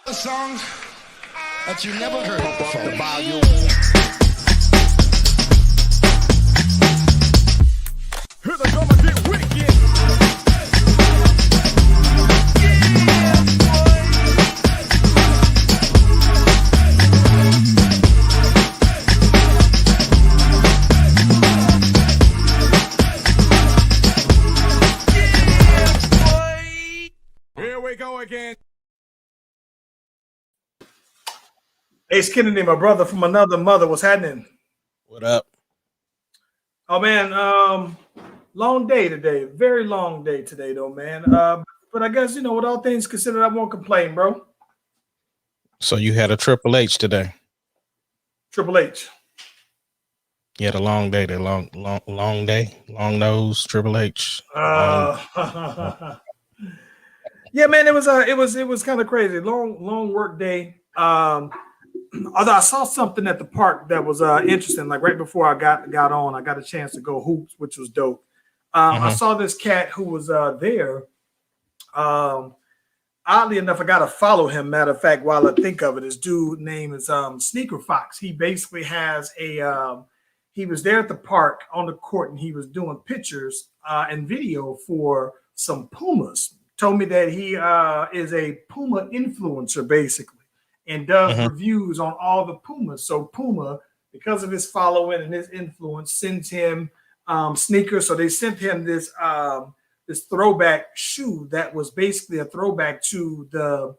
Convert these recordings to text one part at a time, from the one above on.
A song that you never heard before. The volume. Here they come and get wicked. Here we go again. Hey, Kennedy, my brother from another mother. What's happening? What up? Oh man, long day today. Very long day today, though, man. But I guess with all things considered, I won't complain, bro. So you had a Triple H today. Triple H. You had a long day. The long day. Long nose. Triple H. Yeah, man. It was kind of crazy. Long work day. Although I saw something at the park that was interesting. Like right before I got on, I got a chance to go hoops, which was dope. I saw this cat who was there. Oddly enough, I got to follow him. Matter of fact, while I think of it, his dude name is Sneaker Fox. He basically has he was there at the park on the court and he was doing pictures and video for some Pumas. Told me that he is a Puma influencer, basically, and does reviews on all the Pumas. So Puma, because of his following and his influence, sends him sneakers. So they sent him this this throwback shoe that was basically a throwback to the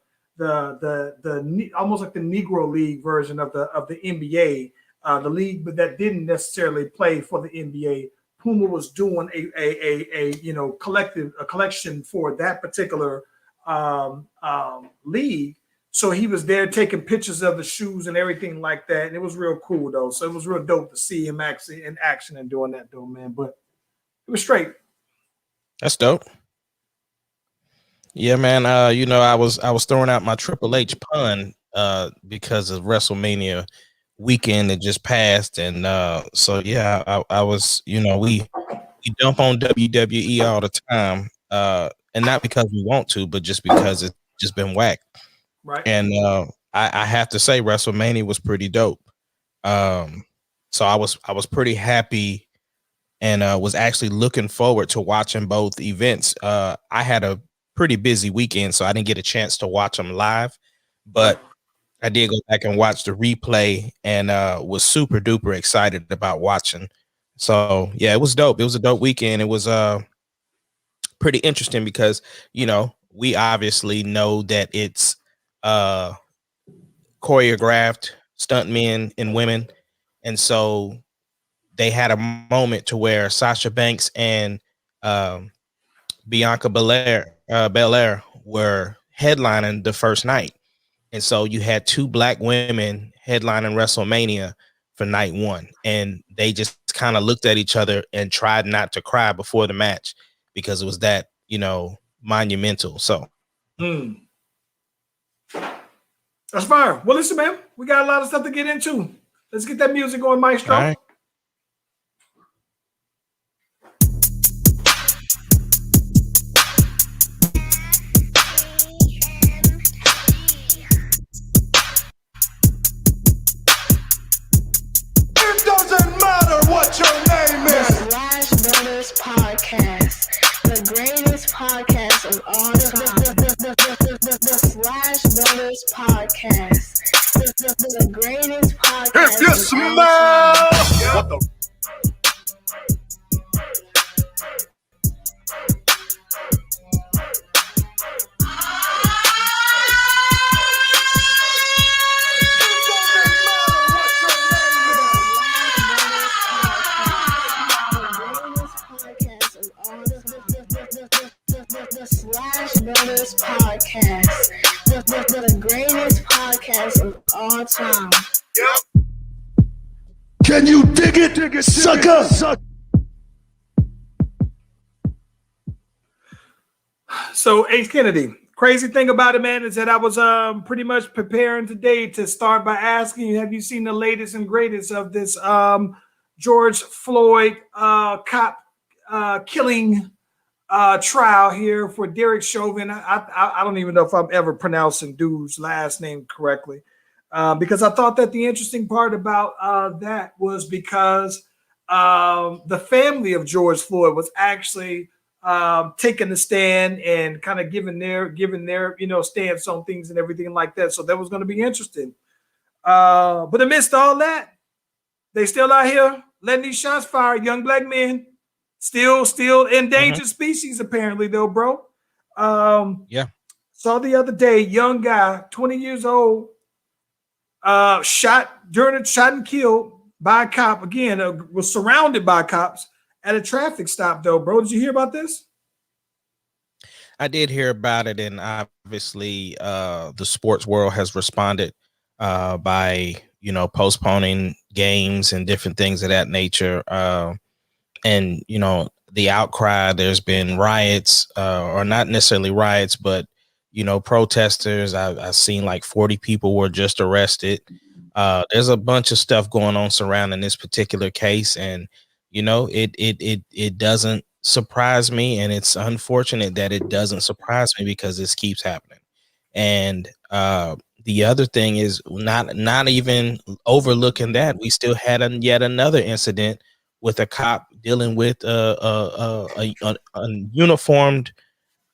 almost like the Negro League version of the NBA, the league, but that didn't necessarily play for the NBA. Puma was doing a collection for that particular league. So he was there taking pictures of the shoes and everything like that. And it was real cool, though. So it was real dope to see him actually in action and doing that, though, man. But it was straight. That's dope. Yeah, man. I was throwing out my Triple H pun because of WrestleMania weekend that just passed. And so yeah, I was, we dump on WWE all the time. And not because we want to, but just because it's just been whack. Right. And I have to say WrestleMania was pretty dope. So I was pretty happy and was actually looking forward to watching both events. I had a pretty busy weekend, so I didn't get a chance to watch them live, but I did go back and watch the replay and was super duper excited about watching. So yeah, it was dope. It was a dope weekend. It was pretty interesting because we obviously know that it's choreographed stuntmen and women, and so they had a moment to where Sasha Banks and Bianca Belair were headlining the first night, and so you had two black women headlining WrestleMania for night one, and they just kind of looked at each other and tried not to cry before the match because it was that monumental. So that's fire. Well, listen, man, we got a lot of stuff to get into. Let's get that music going, Maestro. All right. It doesn't matter what your name is. The Slash Brothers Podcast, the greatest podcast of all time. The Slash Brothers Podcast, the greatest podcast. If you smell what the The Slash Brothers Podcast, the greatest podcast of all time. Yep. Can you dig it, sucker? So, H. Kennedy, crazy thing about it, man, is that I was pretty much preparing today to start by asking you, have you seen the latest and greatest of this George Floyd cop killing trial here for Derek Chauvin. I don't even know if I'm ever pronouncing dude's last name correctly, because I thought that the interesting part about that was because the family of George Floyd was actually taking the stand and kind of giving their stance on things and everything like that. So that was going to be interesting. But amidst all that, they still out here letting these shots fire. Young black men, still endangered species apparently though, bro. Yeah. Saw the other day, young guy, 20 years old, shot and killed by a cop. Again, was surrounded by cops at a traffic stop though, bro. Did you hear about this? I did hear about it, and obviously the sports world has responded by postponing games and different things of that nature. And the outcry, there's been riots, or not necessarily riots, but protesters. I've seen like 40 people were just arrested. There's a bunch of stuff going on surrounding this particular case, and it doesn't surprise me, and it's unfortunate that it doesn't surprise me because this keeps happening. And the other thing is not even overlooking that we still had yet another incident with a cop dealing with a uniformed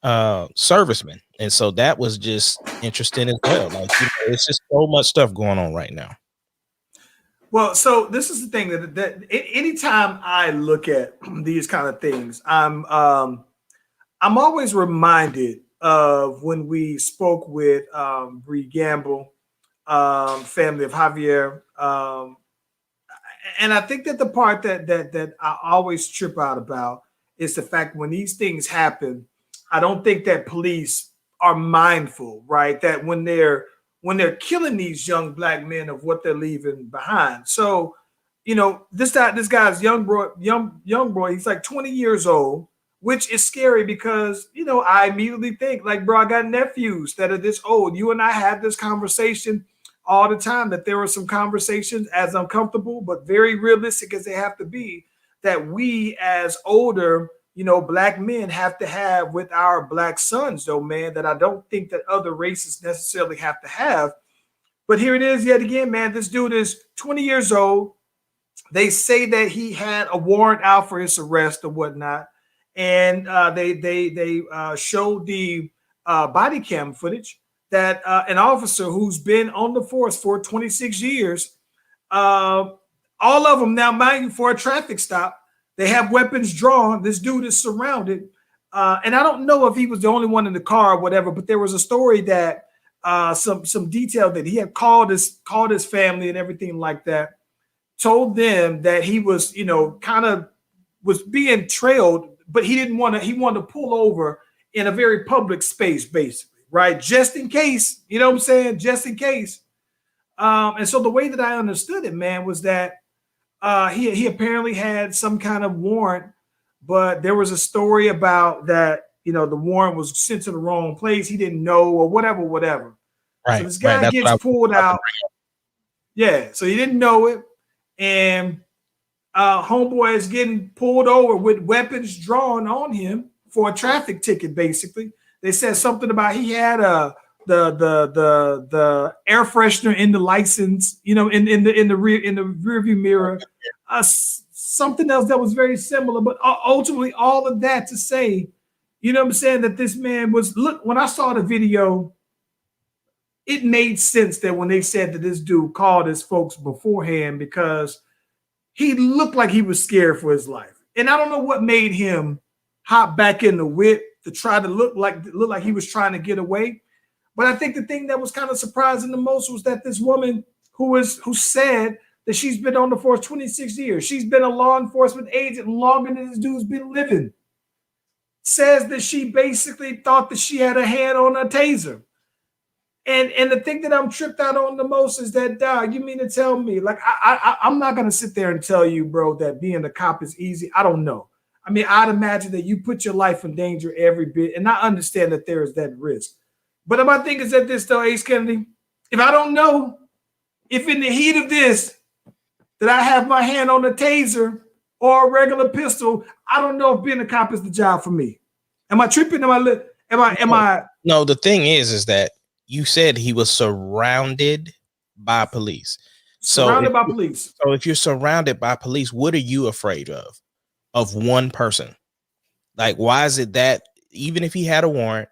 serviceman, and so that was just interesting as well. Like it's just so much stuff going on right now. Well, so this is the thing that anytime I look at these kind of things, I'm always reminded of when we spoke with Bree Gamble, family of Javier, and I think that the part that I always trip out about is the fact when these things happen, I don't think that police are mindful, right? That when they're killing these young black men of what they're leaving behind. So, this guy's young boy, he's like 20 years old, which is scary because, I immediately think like, bro, I got nephews that are this old. You and I had this conversation all the time, that there were some conversations, as uncomfortable, but very realistic as they have to be, that we as older, black men have to have with our black sons, though, man, that I don't think that other races necessarily have to have. But here it is yet again, man. This dude is 20 years old. They say that he had a warrant out for his arrest or whatnot. And they showed the body cam footage that an officer who's been on the force for 26 years, all of them now, mind you, for a traffic stop, they have weapons drawn. This dude is surrounded. And I don't know if he was the only one in the car or whatever, but there was a story that some detail that he had called his family and everything like that, told them that he was, kind of was being trailed, but he wanted to pull over in a very public space, basically, right? Just in case, you know what I'm saying? Just in case. And so the way that I understood it, man, was that he apparently had some kind of warrant, but there was a story about that, the warrant was sent to the wrong place. He didn't know or whatever. Right. So this guy gets pulled out. Yeah. So he didn't know it. And homeboy is getting pulled over with weapons drawn on him for a traffic ticket. Basically, they said something about he had the air freshener in the license, in the rear view mirror, something else that was very similar. But ultimately, all of that to say, you know what I'm saying, that this man was, look, when I saw the video, it made sense that when they said that this dude called his folks beforehand, because he looked like he was scared for his life. And I don't know what made him hop back in the whip to try to look like he was trying to get away. But I think the thing that was kind of surprising the most was that this woman who said that she's been on the force 26 years, she's been a law enforcement agent longer than this dude's been living, says that she basically thought that she had a hand on a taser. And the thing that I'm tripped out on the most is that, dog, you mean to tell me, like, I'm not going to sit there and tell you, bro, that being a cop is easy. I don't know. I mean, I'd imagine that you put your life in danger every bit, and I understand that there is that risk. But my thing is that this, though, Ace Kennedy, if I don't know, if in the heat of this, that I have my hand on a taser or a regular pistol, I don't know if being a cop is the job for me. Am I tripping? Am I? No, the thing is that you said he was surrounded by police. Surrounded by police. So if you're surrounded by police, what are you afraid of? Of one person? Like, why is it that even if he had a warrant,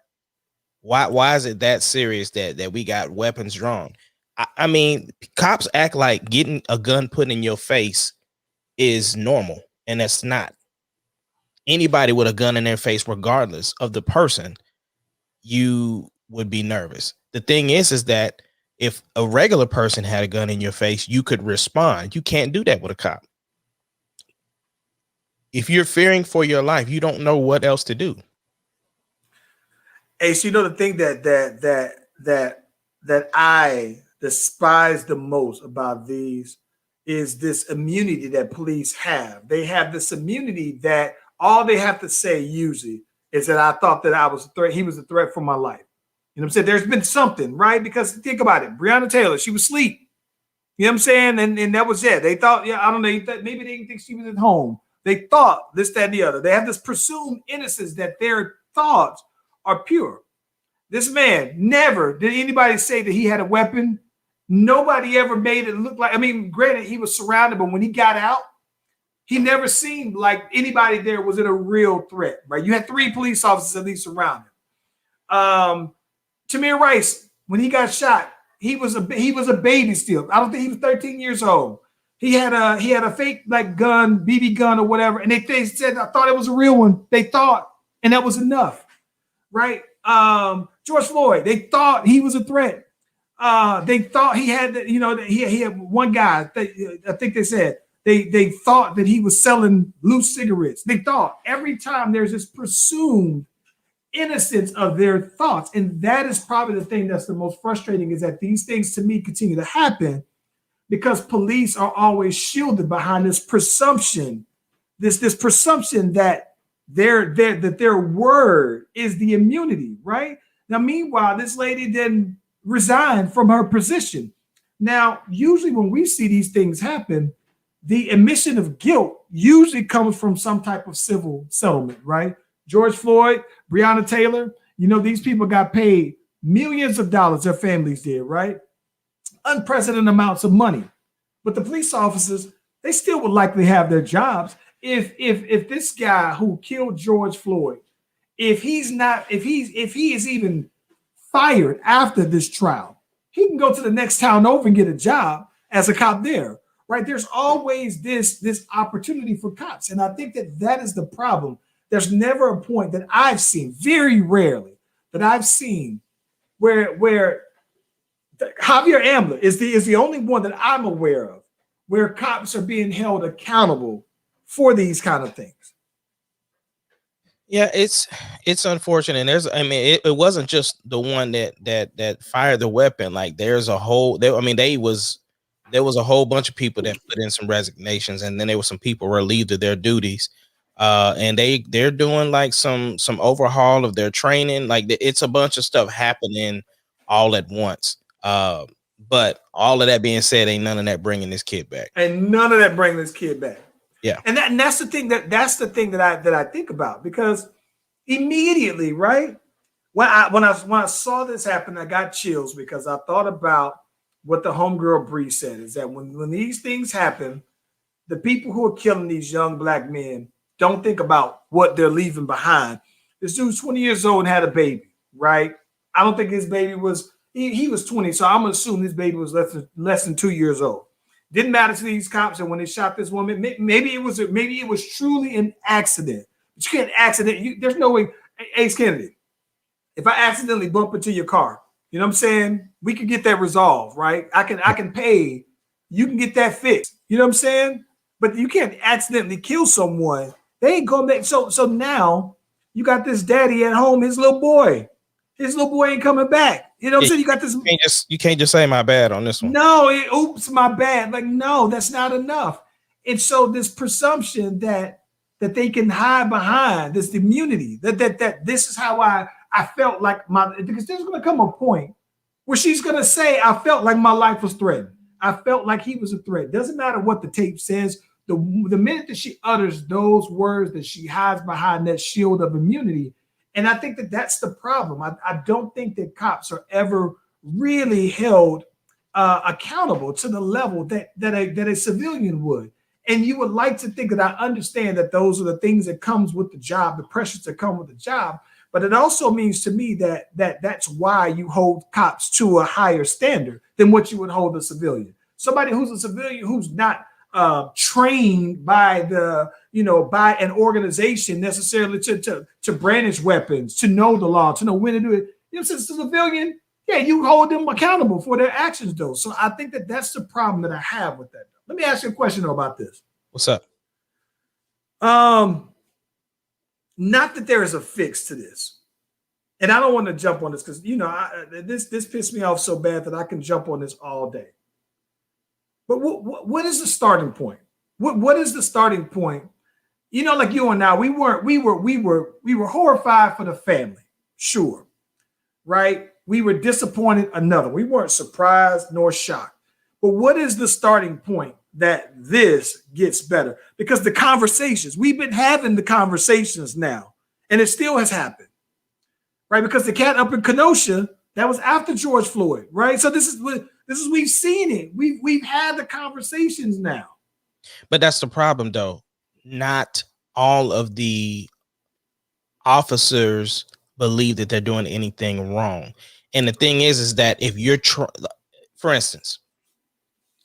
why is it that serious that we got weapons drawn? I mean, cops act like getting a gun put in your face is normal, and that's not. Anybody with a gun in their face, regardless of the person, you would be nervous. The thing is that if a regular person had a gun in your face, you could respond. You can't do that with a cop. If you're fearing for your life, you don't know what else to do. Hey, so you know the thing that I despise the most about these is this immunity that police have. They have this immunity that all they have to say usually is that I thought that I was a threat. He was a threat for my life. You know what I'm saying? There's been something, right? Because think about it. Breonna Taylor, she was asleep. You know what I'm saying? And that was it. They thought, yeah, I don't know. Maybe they didn't think she was at home. They thought this, that, and the other. They have this presumed innocence that their thoughts are pure. This man never did anybody say that he had a weapon. Nobody ever made it look like, I mean, granted, he was surrounded, but when he got out, he never seemed like anybody there was in a real threat, right? You had 3 police officers at least around him. Tamir Rice, when he got shot, he was a baby still. I don't think he was 13 years old. He had a fake like gun, BB gun or whatever, and they said I thought it was a real one. They thought, and that was enough, right? George Floyd, they thought he was a threat. They thought he had, he had one guy. I think they said they thought that he was selling loose cigarettes. They thought every time there's this presumed innocence of their thoughts, and that is probably the thing that's the most frustrating is that these things to me continue to happen because police are always shielded behind this presumption, this presumption that their word is the immunity, right? Now, meanwhile, this lady didn't resign from her position. Now, usually when we see these things happen, the admission of guilt usually comes from some type of civil settlement, right? George Floyd, Breonna Taylor, these people got paid millions of dollars, their families did, right? Unprecedented amounts of money. But the police officers, they still would likely have their jobs. If this guy who killed George Floyd, if he is even fired after this trial, he can go to the next town over and get a job as a cop there, right? There's always this opportunity for cops. And I think that is the problem. There's never a point that I've seen, very rarely, that I've seen where Javier Ambler is the only one that I'm aware of where cops are being held accountable for these kind of things. Yeah, it's unfortunate. And it wasn't just the one that fired the weapon. Like there was a whole bunch of people that put in some resignations, and then there were some people relieved of their duties. And they're doing like some overhaul of their training. Like it's a bunch of stuff happening all at once. But all of that being said, ain't none of that bringing this kid back. Yeah, and that's the thing that I think about, because immediately, right, when I saw this happen, I got chills because I thought about what the homegirl Bree said, is that when these things happen, the people who are killing these young black men don't think about what they're leaving behind. This dude's 20 years old and had a baby, right? I don't think his baby was, he was 20, so I'm gonna assume his baby was less than 2 years old. Didn't matter to these cops, and when they shot this woman, maybe it was truly an accident. But you can't accident. There's no way. Ace Kennedy, if I accidentally bump into your car, you know what I'm saying? We can get that resolved, right? I can pay. You can get that fixed. You know what I'm saying? But you can't accidentally kill someone. They ain't going back. So now you got this daddy at home. His little boy ain't coming back. You know what I'm saying? You got this. You can't just say my bad on this one. No, oops, my bad. Like, no, that's not enough. And so this presumption that they can hide behind this immunity, that this is how I felt like because there's going to come a point where she's going to say, I felt like my life was threatened. I felt like he was a threat. Doesn't matter what the tape says. The minute that she utters those words, that she hides behind that shield of immunity, And I think that that's the problem. I don't think that cops are ever really held accountable to the level that a civilian would. And you would like to think that I understand that those are the things that comes with the job, the pressures that come with the job. But it also means to me that that's why you hold cops to a higher standard than what you would hold a civilian. Somebody who's a civilian who's not trained by by an organization necessarily to brandish weapons, to know the law, to know when to do it. Since it's a civilian, yeah, you hold them accountable for their actions, though. So I think that that's the problem that I have with that. Let me ask you a question though about this. What's up? Not that there is a fix to this, and I don't want to jump on this because this pissed me off so bad that I can jump on this all day. But what is the starting point? What is the starting point? Like you and I, we were horrified for the family, sure, right? We were disappointed another. We weren't surprised nor shocked. But what is the starting point that this gets better? Because the conversations, we've been having the conversations now, and it still has happened, right? Because the cat up in Kenosha, that was after George Floyd, right? So this is we've seen it. We've had the conversations now. But that's the problem, though. Not all of the officers believe that they're doing anything wrong. And the thing is that if you're, for instance,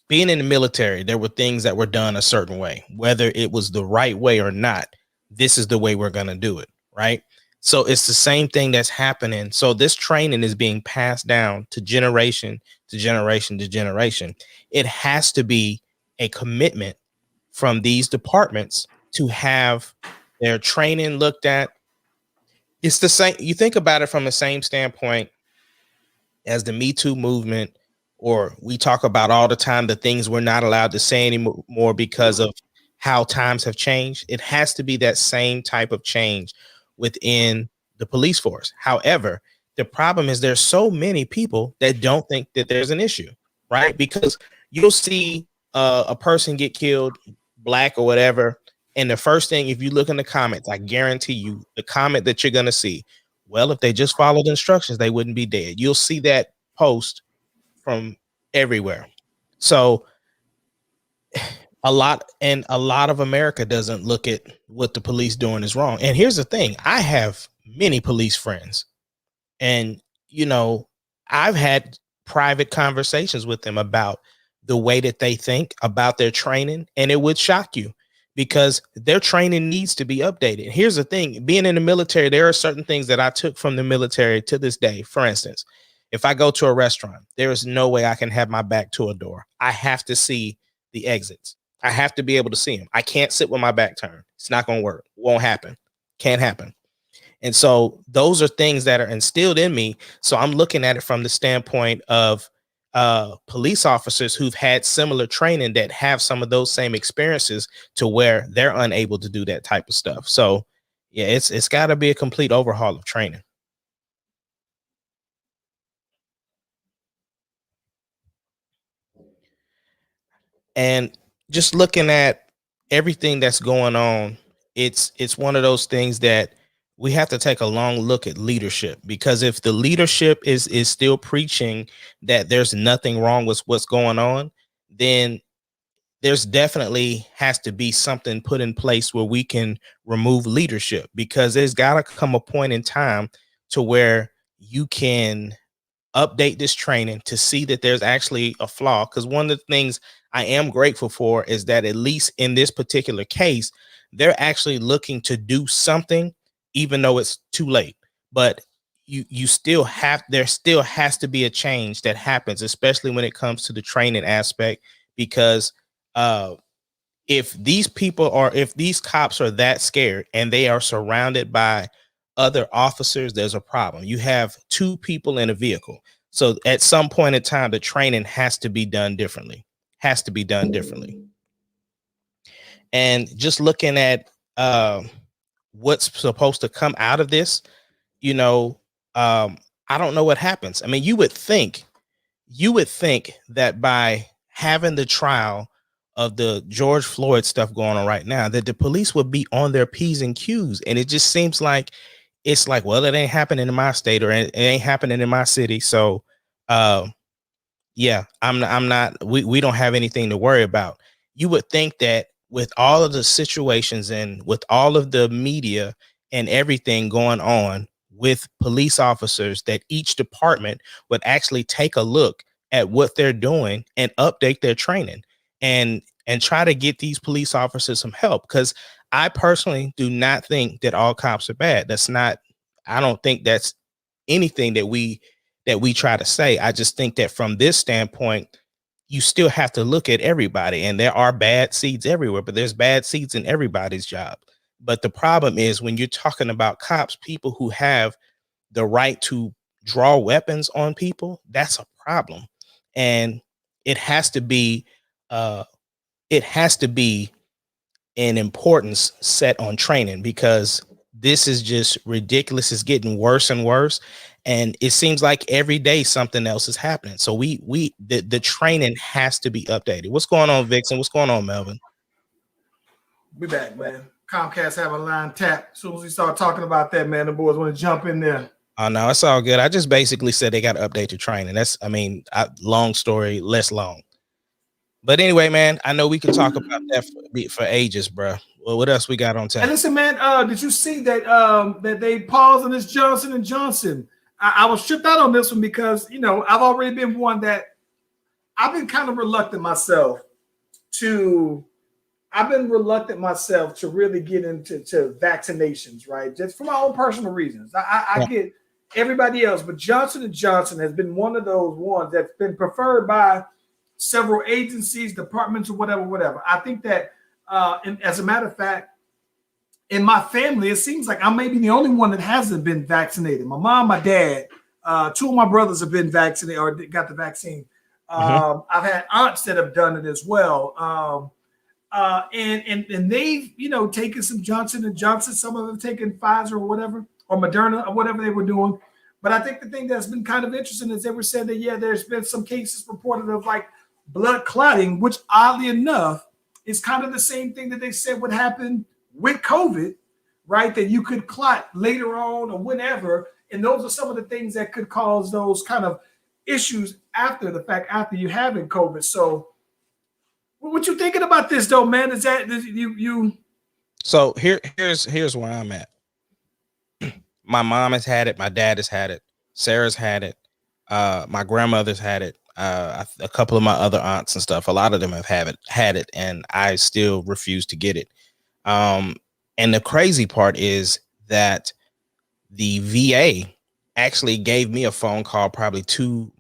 being in the military, there were things that were done a certain way, whether it was the right way or not. This is the way we're going to do it, right? So it's the same thing that's happening. So this training is being passed down to generation to generation to generation. It has to be a commitment from these departments to have their training looked at. It's the same. You think about it from the same standpoint as the Me Too movement, or we talk about all the time the things we're not allowed to say anymore because of how times have changed. It has to be that same type of change within the police force. However, the problem is there's so many people that don't think that there's an issue, right? Because you'll see a person get killed, black or whatever, and the first thing, if you look in the comments, I guarantee you the comment that you're going to see, well, if they just followed instructions, they wouldn't be dead. You'll see that post from everywhere. So a lot of America doesn't look at what the police doing is wrong. And here's the thing. I have many police friends, and, I've had private conversations with them about the way that they think about their training. And it would shock you because their training needs to be updated. Here's the thing. Being in the military, there are certain things that I took from the military to this day. For instance, if I go to a restaurant, there is no way I can have my back to a door. I have to see the exits. I have to be able to see them. I can't sit with my back turned. It's not going to work. Won't happen. Can't happen. And so those are things that are instilled in me. So I'm looking at it from the standpoint of police officers who've had similar training that have some of those same experiences to where they're unable to do that type of stuff. So yeah, it's got to be a complete overhaul of training. And just looking at everything that's going on, it's one of those things that we have to take a long look at leadership, because if the leadership is still preaching that there's nothing wrong with what's going on, then there's definitely has to be something put in place where we can remove leadership, because there's got to come a point in time to where you can update this training to see that there's actually a flaw. Because one of the things I am grateful for is that at least in this particular case, they're actually looking to do something, even though it's too late. But you still have, there still has to be a change that happens, especially when it comes to the training aspect, because if these cops are that scared and they are surrounded by other officers, there's a problem. You have two people in a vehicle. So at some point in time, the training has to be done differently, And just looking at what's supposed to come out of this, I don't know what happens. I mean, you would think that by having the trial of the George Floyd stuff going on right now, that the police would be on their P's and Q's. And it just seems like it's like, well, it ain't happening in my state or it ain't happening in my city. So, yeah, I'm not, we don't have anything to worry about. You would think that with all of the situations and with all of the media and everything going on with police officers, that each department would actually take a look at what they're doing and update their training and try to get these police officers some help. Because I personally do not think that all cops are bad. That's not, I don't think that's anything that we try to say. I just think that from this standpoint, you still have to look at everybody, and there are bad seeds everywhere, but there's bad seeds in everybody's job. But the problem is when you're talking about cops, people who have the right to draw weapons on people, that's a problem. And it has to be uh it has to be an importance set on training, because this is just ridiculous. It's getting worse and worse, and it seems like every day something else is happening. So the training has to be updated. What's going on, Vixen? What's going on, Melvin? We back, man. Comcast have a line tap. As soon as we start talking about that, man, the boys want to jump in there. Oh no, it's all good. I just basically said they got to update the training. That's, long story, less long. But anyway, man, I know we can talk about that for ages, bro. Well, what else we got on tap? And listen, man, did you see that that they paused on this Johnson & Johnson? I was tripped out on this one because, I've already been one that I've been kind of reluctant myself to really get into vaccinations, right? Just for my own personal reasons. I get everybody else, but Johnson & Johnson has been one of those ones that's been preferred by several agencies, departments, or whatever. I think that, as a matter of fact, in my family, it seems like I may be the only one that hasn't been vaccinated. My mom, my dad, two of my brothers have been vaccinated or got the vaccine. I've had aunts that have done it as well. And they've, taken some Johnson & Johnson. Some of them taken Pfizer or whatever, or Moderna or whatever they were doing. But I think the thing that's been kind of interesting is they were saying that, yeah, there's been some cases reported of like blood clotting, which oddly enough is kind of the same thing that they said would happen with COVID, right? That you could clot later on or whenever. And those are some of the things that could cause those kind of issues after the fact, after you having COVID. So what you thinking about this though, man? Is that you? So here's where I'm at. My mom has had it. My dad has had it. Sarah's had it. My grandmother's had it. A couple of my other aunts and stuff. A lot of them have had it, and I still refuse to get it. And the crazy part is that the VA actually gave me a phone call probably two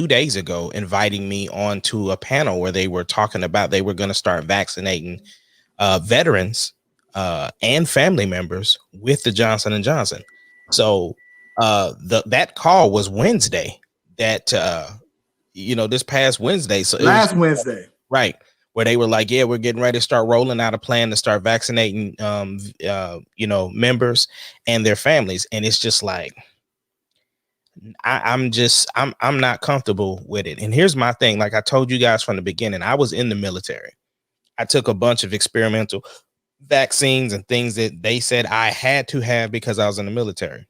days ago, inviting me onto a panel where they were talking about they were going to start vaccinating veterans and family members with the Johnson & Johnson. So that call was Wednesday, that this past Wednesday. So last Wednesday, right, where they were like, yeah, we're getting ready to start rolling out a plan to start vaccinating members and their families. And it's just like, I'm not comfortable with it. And here's my thing. Like I told you guys from the beginning, I was in the military. I took a bunch of experimental vaccines and things that they said I had to have because I was in the military.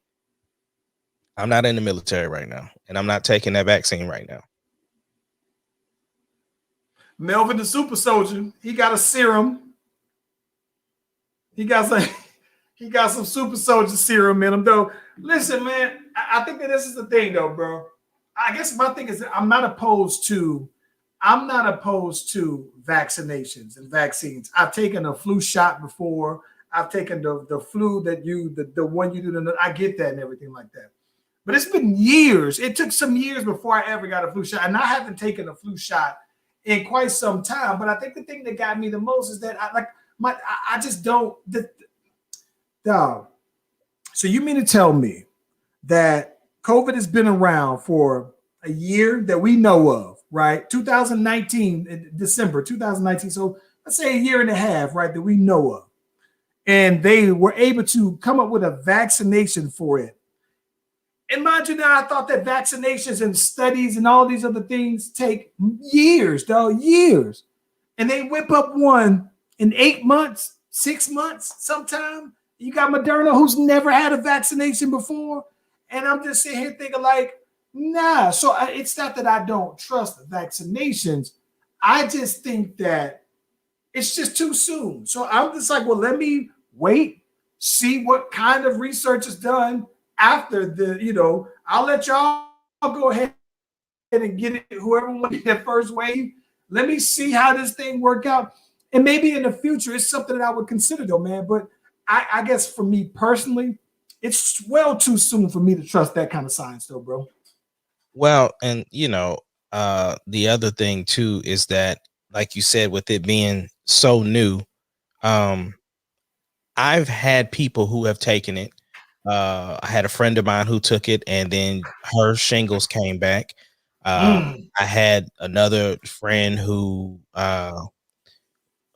I'm not in the military right now, and I'm not taking that vaccine right now. Melvin, the super soldier, he got a serum. He got some super soldier serum in him, though. Listen, man, I think that this is the thing, though, bro. I guess my thing is that I'm not opposed to vaccinations and vaccines. I've taken a flu shot before. I've taken the flu that the one you do. I get that and everything like that. But it's been years. It took some years before I ever got a flu shot, and I haven't taken a flu shot in quite some time. But I think the thing that got me the most is that I just don't. Dog. So you mean to tell me that COVID has been around for a year that we know of, right? 2019, December 2019. So let's say a year and a half, right, that we know of. And they were able to come up with a vaccination for it. Imagine that I thought that vaccinations and studies and all these other things take years, dog, years. And they whip up one in 8 months, 6 months sometime. You got Moderna, who's never had a vaccination before. And I'm just sitting here thinking like, nah. So it's not that I don't trust vaccinations. I just think that it's just too soon. So I'm just like, well, let me wait, see what kind of research is done after I'll let y'all go ahead and get it, whoever wants that first wave. Let me see how this thing work out. And maybe in the future, it's something that I would consider though, man. But I guess for me personally, it's well too soon for me to trust that kind of science though, bro. Well, and the other thing too is that, like you said, with it being so new, I've had people who have taken it. I had a friend of mine who took it, and then her shingles came back. I had another friend who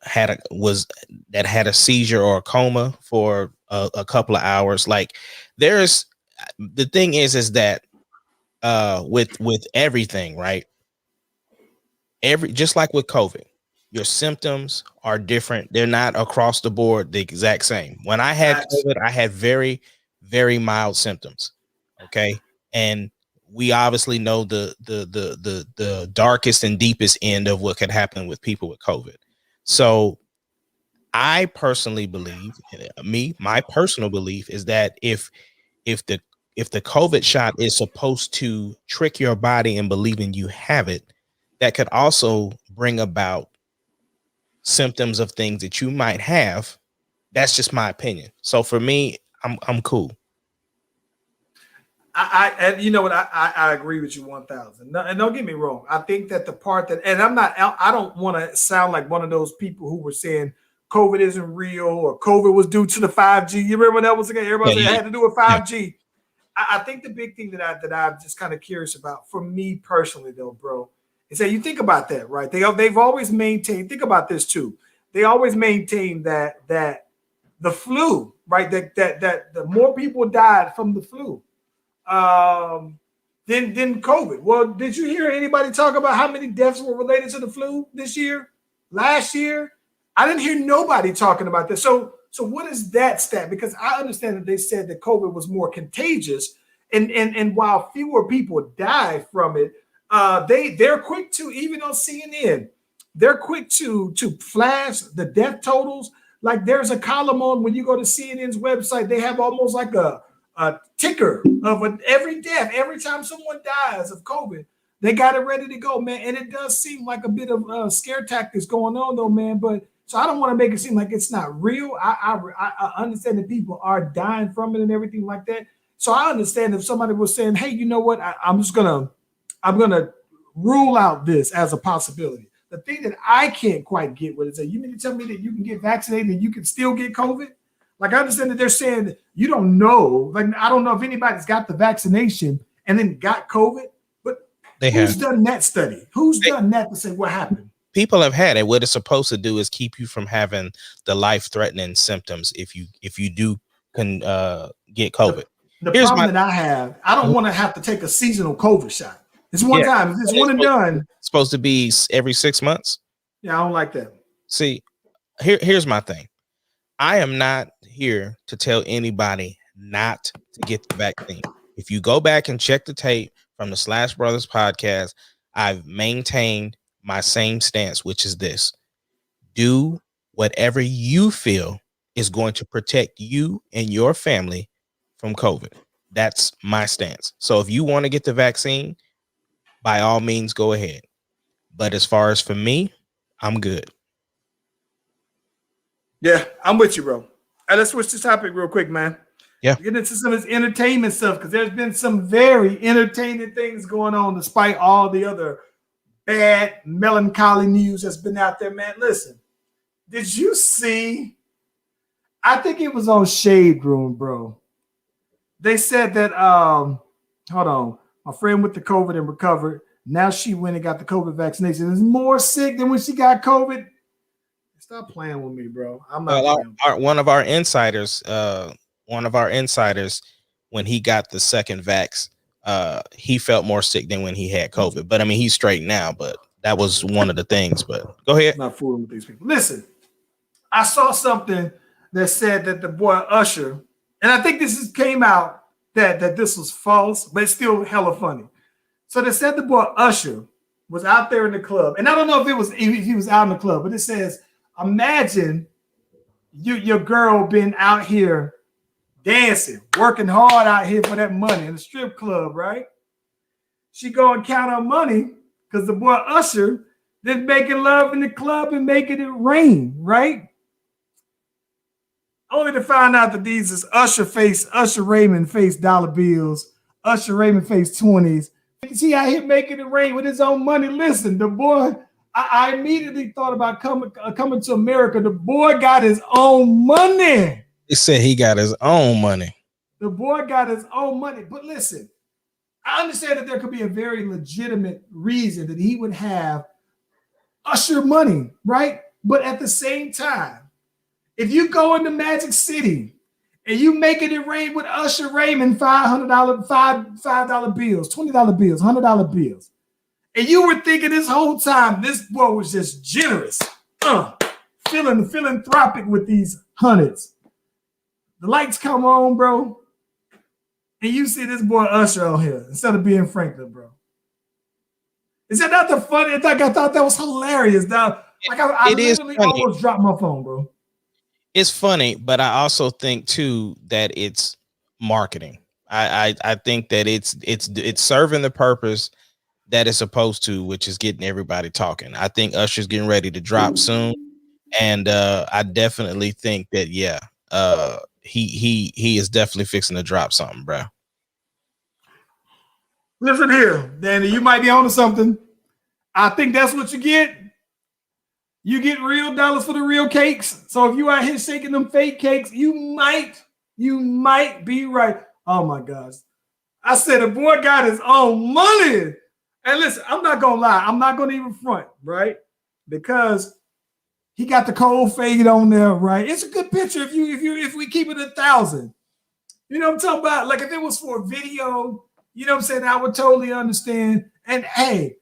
had a seizure or a coma for a couple of hours. Like, the thing is that with everything, right? Just like with COVID, your symptoms are different. They're not across the board the exact same. When I had COVID, I had very, very mild symptoms. Okay. And we obviously know the darkest and deepest end of what could happen with people with COVID. So I personally believe, my personal belief is that if the COVID shot is supposed to trick your body in believing you have it, that could also bring about symptoms of things that you might have. That's just my opinion. So for me, I'm cool. And you know what? I agree with you 1,000. And don't get me wrong. I think that the part that, and I don't want to sound like one of those people who were saying COVID isn't real or COVID was due to the 5G. You remember when that was again? Everybody said it had to do with 5G. Yeah. I think the big thing that I'm just kind of curious about, for me personally, though, bro, is that you think about that, right? They've always maintained. Think about this too. They always maintain that the flu, right? That the more people died from the flu than COVID. Well, did you hear anybody talk about how many deaths were related to the flu this year? Last year? I didn't hear nobody talking about this. So what is that stat? Because I understand that they said that COVID was more contagious, and while fewer people die from it, they're quick to, even on CNN, they're quick to flash the death totals. Like, there's a column on, when you go to CNN's website, they have almost like a ticker of every death. Every time someone dies of COVID, they got it ready to go, man. And it does seem like a bit of scare tactics going on, though, man. But so I don't want to make it seem like it's not real. I understand that people are dying from it and everything like that. So I understand if somebody was saying, hey, you know what? I'm gonna rule out this as a possibility. The thing that I can't quite get with is that you mean to tell me that you can get vaccinated and you can still get COVID? Like, I understand that they're saying that you don't know. Like, I don't know if anybody's got the vaccination and then got COVID, but who's done that study? Who's done that to say what happened? People have had it. What it's supposed to do is keep you from having the life-threatening symptoms if you do get COVID. The problem that I have, I don't want to have to take a seasonal COVID shot. It's one time. It's one and done. It's supposed to be every 6 months. Yeah, I don't like that. See, here's my thing. I am not here to tell anybody not to get the vaccine. If you go back and check the tape from the Slash Brothers podcast, I've maintained my same stance, which is this: do whatever you feel is going to protect you and your family from COVID. That's my stance. So if you want to get the vaccine, by all means, go ahead. But as far as for me, I'm good. Yeah, I'm with you, bro. Let's switch the topic real quick, man. Yeah. Get into some of this entertainment stuff, because there's been some very entertaining things going on despite all the other bad, melancholy news that's been out there, man. Listen, did you see? I think it was on Shade Room, bro. They said that, hold on, my friend with the COVID and recovered. Now she went and got the COVID vaccination. Is more sick than when she got COVID. Stop playing with me, bro. I'm not. One of our insiders, when he got the second vax, he felt more sick than when he had COVID. But I mean, he's straight now. But that was one of the things. But go ahead. I'm not fooling with these people. Listen, I saw something that said that the boy Usher, and I think came out that this was false, but it's still hella funny. So they said the boy Usher was out there in the club, and I don't know if he was out in the club, but it says, imagine your girl been out here dancing, working hard out here for that money in the strip club, right? She go and count her money because the boy Usher then making love in the club and making it rain, right? Only to find out that these is Usher Raymond face dollar bills, Usher Raymond face 20s. You see out here making it rain with his own money. Listen, the boy, I immediately thought about coming to America. The boy got his own money. He said he got his own money. The boy got his own money. But listen, I understand that there could be a very legitimate reason that he would have Usher money, right? But at the same time, if you go into Magic City and you making it rain with Usher Raymond $5 bills, $20 bills, $100 bills, and you were thinking this whole time this boy was just generous, feeling philanthropic with these hundreds. The lights come on, bro, and you see this boy Usher on here instead of being Franklin, bro. Is that not the funny? I thought that was hilarious, dog. Like I literally almost dropped my phone, bro. It's funny, but I also think too that it's marketing. I think that it's serving the purpose that it's supposed to, which is getting everybody talking. I think Usher's getting ready to drop soon, and I definitely think that he is definitely fixing to drop something, bro. Listen here, Danny, you might be onto something. I think that's what you get. You get real dollars for the real cakes. So if you out here shaking them fake cakes, you might be right. Oh my gosh. I said the boy got his own money. And listen, I'm not gonna lie, I'm not gonna even front, right? Because he got the cold fade on there, right? It's a good picture if we keep it 1,000. You know what I'm talking about? Like if it was for a video, you know what I'm saying? I would totally understand. And hey,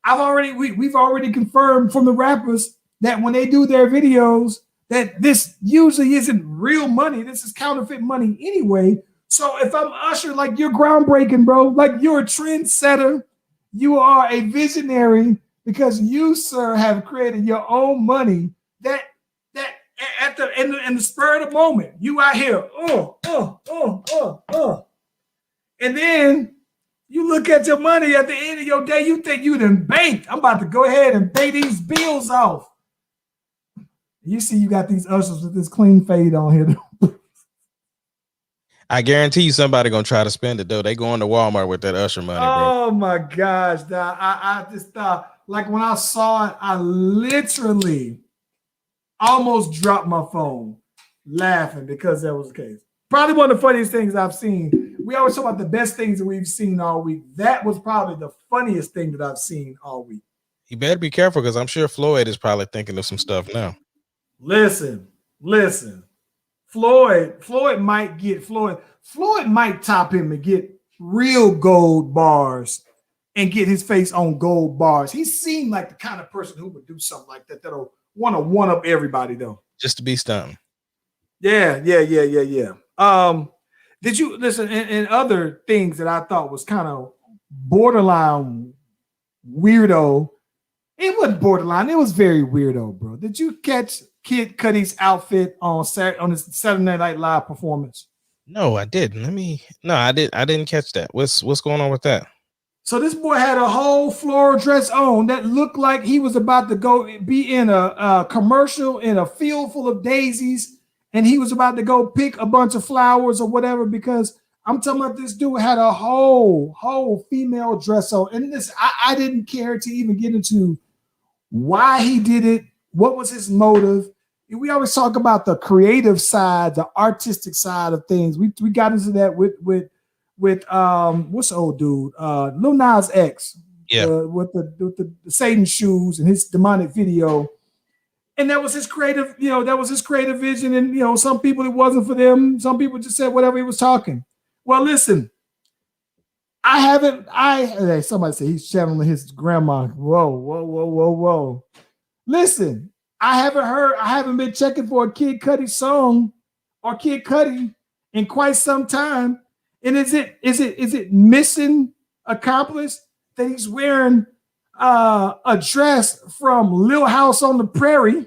we've already confirmed from the rappers that when they do their videos, that this usually isn't real money. This is counterfeit money anyway. So if I'm Usher, like you're groundbreaking, bro. Like you're a trendsetter. You are a visionary because you, sir, have created your own money that in the spur of the moment, you out here, and then you look at your money at the end of your day, you think you done banked. I'm about to go ahead and pay these bills off. You see you got these Ushers with this clean fade on here. I guarantee you somebody gonna try to spend it though. They going to Walmart with that Usher money, bro. Oh my gosh, dog. I just thought, like when I saw it, I literally almost dropped my phone laughing because that was the case. Probably one of the funniest things I've seen. We always talk about the best things that we've seen all week. That was probably the funniest thing that I've seen all week. You better be careful because I'm sure Floyd is probably thinking of some stuff now. Listen. Floyd might top him and get real gold bars and get his face on gold bars. He seemed like the kind of person who would do something like that that'll want to one up everybody though. Just to be stunned. Yeah. Did you listen and other things that I thought was kind of borderline weirdo? It wasn't borderline. It was very weirdo, bro. Did you catch Kid Cudi's outfit on his Saturday Night Live performance? No, I didn't. I didn't catch that. What's going on with that? So this boy had a whole floral dress on that looked like he was about to go be in a commercial in a field full of daisies, and he was about to go pick a bunch of flowers or whatever, because I'm talking about this dude had a whole female dress on. And this, I didn't care to even get into why he did it. What was his motive? We always talk about the creative side, the artistic side of things. We got into that with what's the old dude? Lil Nas X. Yeah. With the Satan shoes and his demonic video. And that was his creative, vision. And some people it wasn't for them. Some people just said whatever he was talking. Well, listen, somebody said he's channeling his grandma. Whoa. Listen, I haven't been checking for a Kid Cudi song or Kid Cudi in quite some time. And is it mission accomplished that he's wearing a dress from Little House on the Prairie,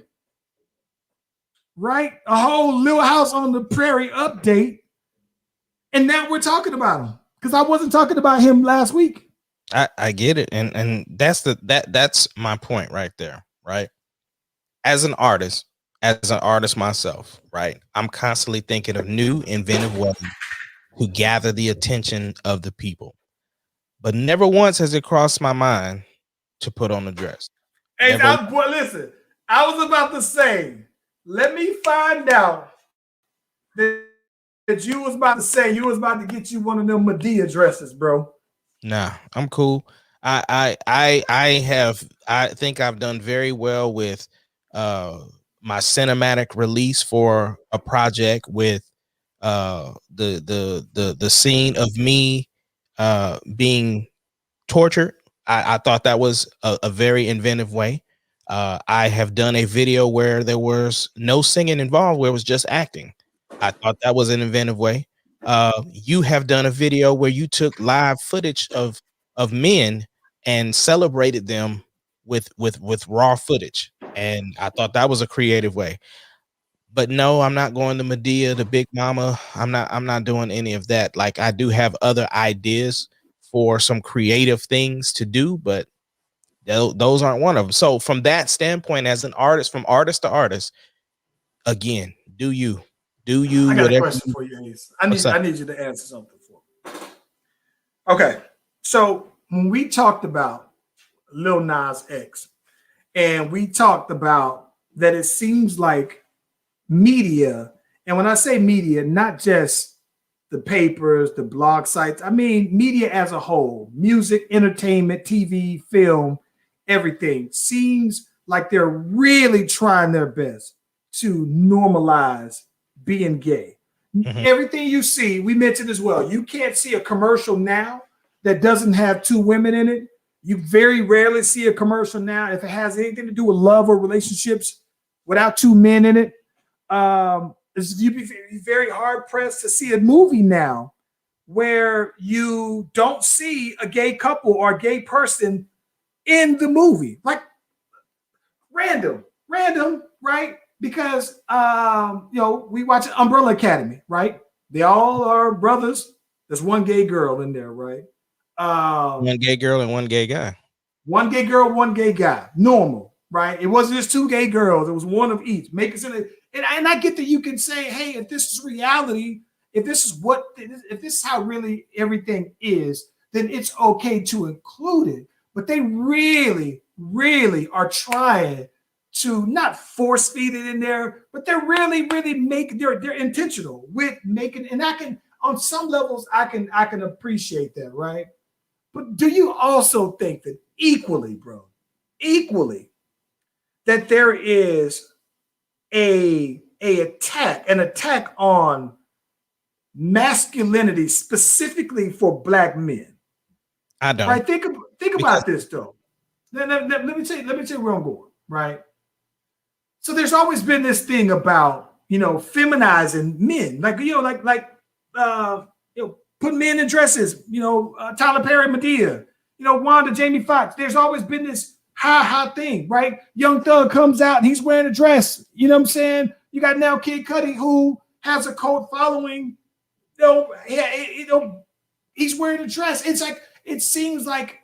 right? A whole Little House on the Prairie update. And now we're talking about him because I wasn't talking about him last week. I get it. And that's my point right there, right? As an artist myself, right? I'm constantly thinking of new inventive ways to gather the attention of the people. But never once has it crossed my mind to put on a dress. Hey, boy, listen, I was about to say, let me find out that you was about to say you was about to get you one of them Medea dresses, bro. Nah, I'm cool. I think I've done very well with my cinematic release for a project with the scene of me being tortured. I thought that was a very inventive way. I have done a video where there was no singing involved, where it was just acting. I thought that was an inventive way. You have done a video where you took live footage of men and celebrated them with raw footage, and I thought that was a creative way. But no, I'm not going to Medea, the Big Mama. I'm not doing any of that. Like, I do have other ideas for some creative things to do, but those aren't one of them. So from that standpoint, as an artist, from artist to artist, again, do you I got a question for you, Ace. I need you to answer something for me. Okay, so when we talked about Lil Nas X, and we talked about that, it seems like media, and when I say media, not just the papers, the blog sites, I mean media as a whole, music, entertainment, TV, film, everything seems like they're really trying their best to normalize being gay. Mm-hmm. Everything you see, we mentioned as well, you can't see a commercial now that doesn't have two women in it. You very rarely see a commercial now if it has anything to do with love or relationships without two men in it. You'd be very hard pressed to see a movie now where you don't see a gay couple or a gay person in the movie. Like random, right? Because we watch Umbrella Academy, right? They all are brothers. There's one gay girl in there, right? One gay girl and one gay guy. One gay girl, one gay guy. Normal, right? It wasn't just two gay girls. It was one of each. And I get that you can say, hey, if this is reality, if this is how really everything is, then it's okay to include it. But they really, really are trying to not force feed it in there, but they're really, really they're intentional with making, and I can, on some levels, I can appreciate that, right? But do you also think that equally, that there is an attack on masculinity specifically for Black men? I don't. Right? Think about this though. Let me tell you where I'm going, right? So there's always been this thing about, feminizing men, put men in dresses, Tyler Perry, Medea, Wanda, Jamie Foxx. There's always been this high thing, right? Young Thug comes out and he's wearing a dress. You know what I'm saying? You got now Kid Cudi, who has a cult following. He's wearing a dress. It's like it seems like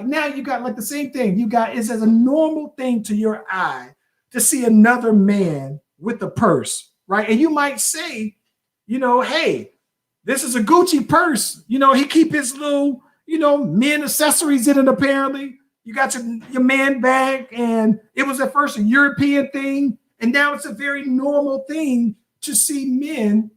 now you got like the same thing. You got it's as a normal thing to your eye to see another man with a purse, right? And you might say, hey, this is a Gucci purse. He keep his little, men accessories in it. Apparently, you got your man bag, and it was at first a European thing, and now it's a very normal thing to see men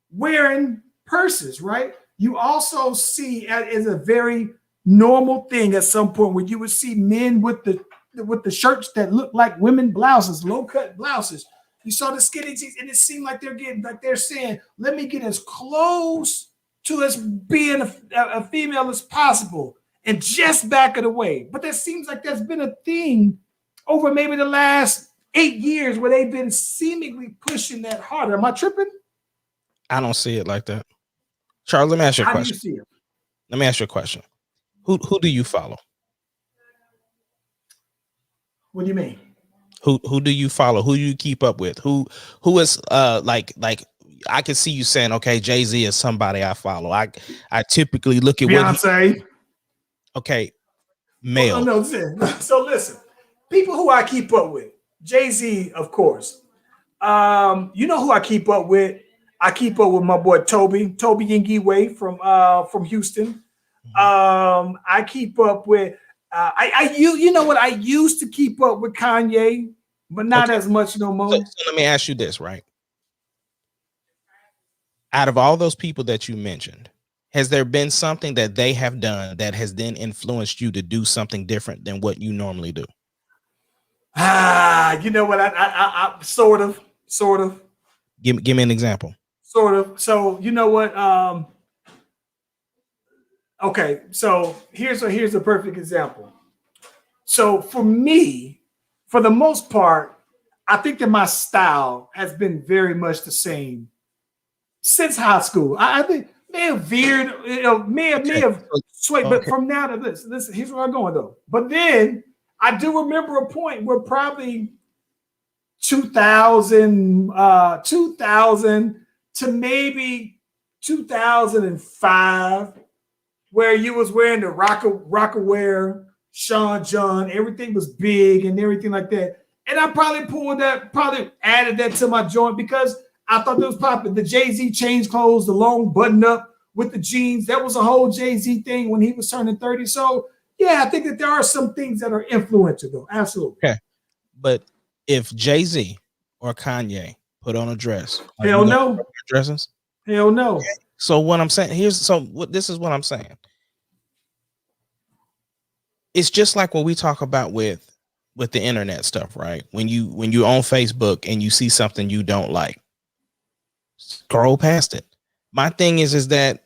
wearing purses, right? You also see as a very normal thing at some point where you would see men with the shirts that look like women blouses, low cut blouses. You saw the skinny jeans, and it seemed like they're saying, let me get as close to as being a female as possible and just back it away. But that seems like there's been a thing over maybe the last 8 years where they've been seemingly pushing that harder. Am I tripping? I don't see it like that. Charles, let me ask you a How do you question. see it? Let me ask you a question. Who do you follow? What do you mean? Who do you follow? Who do you keep up with? Who is like I can see you saying, okay, Jay-Z is somebody I follow. I typically look at Beyonce. Okay, male. Oh, no, listen. So listen, people who I keep up with, Jay-Z, of course. You know who I keep up with? I keep up with my boy Toby Yingiwe from Houston. I keep up with you know what? I used to keep up with Kanye, but not as much no more. So let me ask you this, right? Out of all those people that you mentioned, has there been something that they have done that has then influenced you to do something different than what you normally do? You know what? I sort of. Give me an example. Sort of. So you know what? Okay. So here's a perfect example. So for me, for the most part, I think that my style has been very much the same since high school. I think may have veered, may have swayed, but from now to this, here's where I'm going though. But then I do remember a point where probably 2000 to maybe 2005, where you was wearing the Rockaware, Sean John, everything was big and everything like that. And I probably added that to my joint because I thought that was popping. The Jay-Z change clothes, the long button up with the jeans. That was a whole Jay-Z thing when he was turning 30. So yeah, I think that there are some things that are influential though. Absolutely. Okay. But if Jay-Z or Kanye put on a dress, hell no. Dresses? Hell no. Okay. So what I'm saying this is what I'm saying. It's just like what we talk about with the internet stuff, right? When you on Facebook and you see something you don't like, scroll past it. My thing is that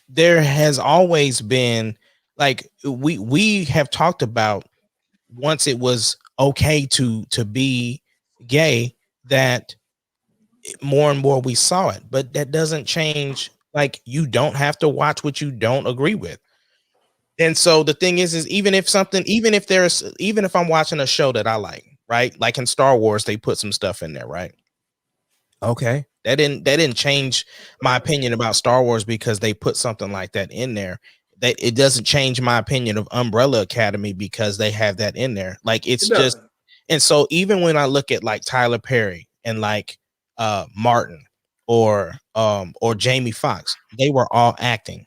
there has always been, like, we have talked about, once it was okay to be gay, that more and more we saw it, but that doesn't change. Like, you don't have to watch what you don't agree with. And so the thing is even if I'm watching a show that I like, right? Like in Star Wars, they put some stuff in there, right? Okay. That didn't change my opinion about Star Wars because they put something like that in there. That it doesn't change my opinion of Umbrella Academy because they have that in there. Like, it's just, and so even when I look at like Tyler Perry and like Martin or Jamie Foxx, they were all acting.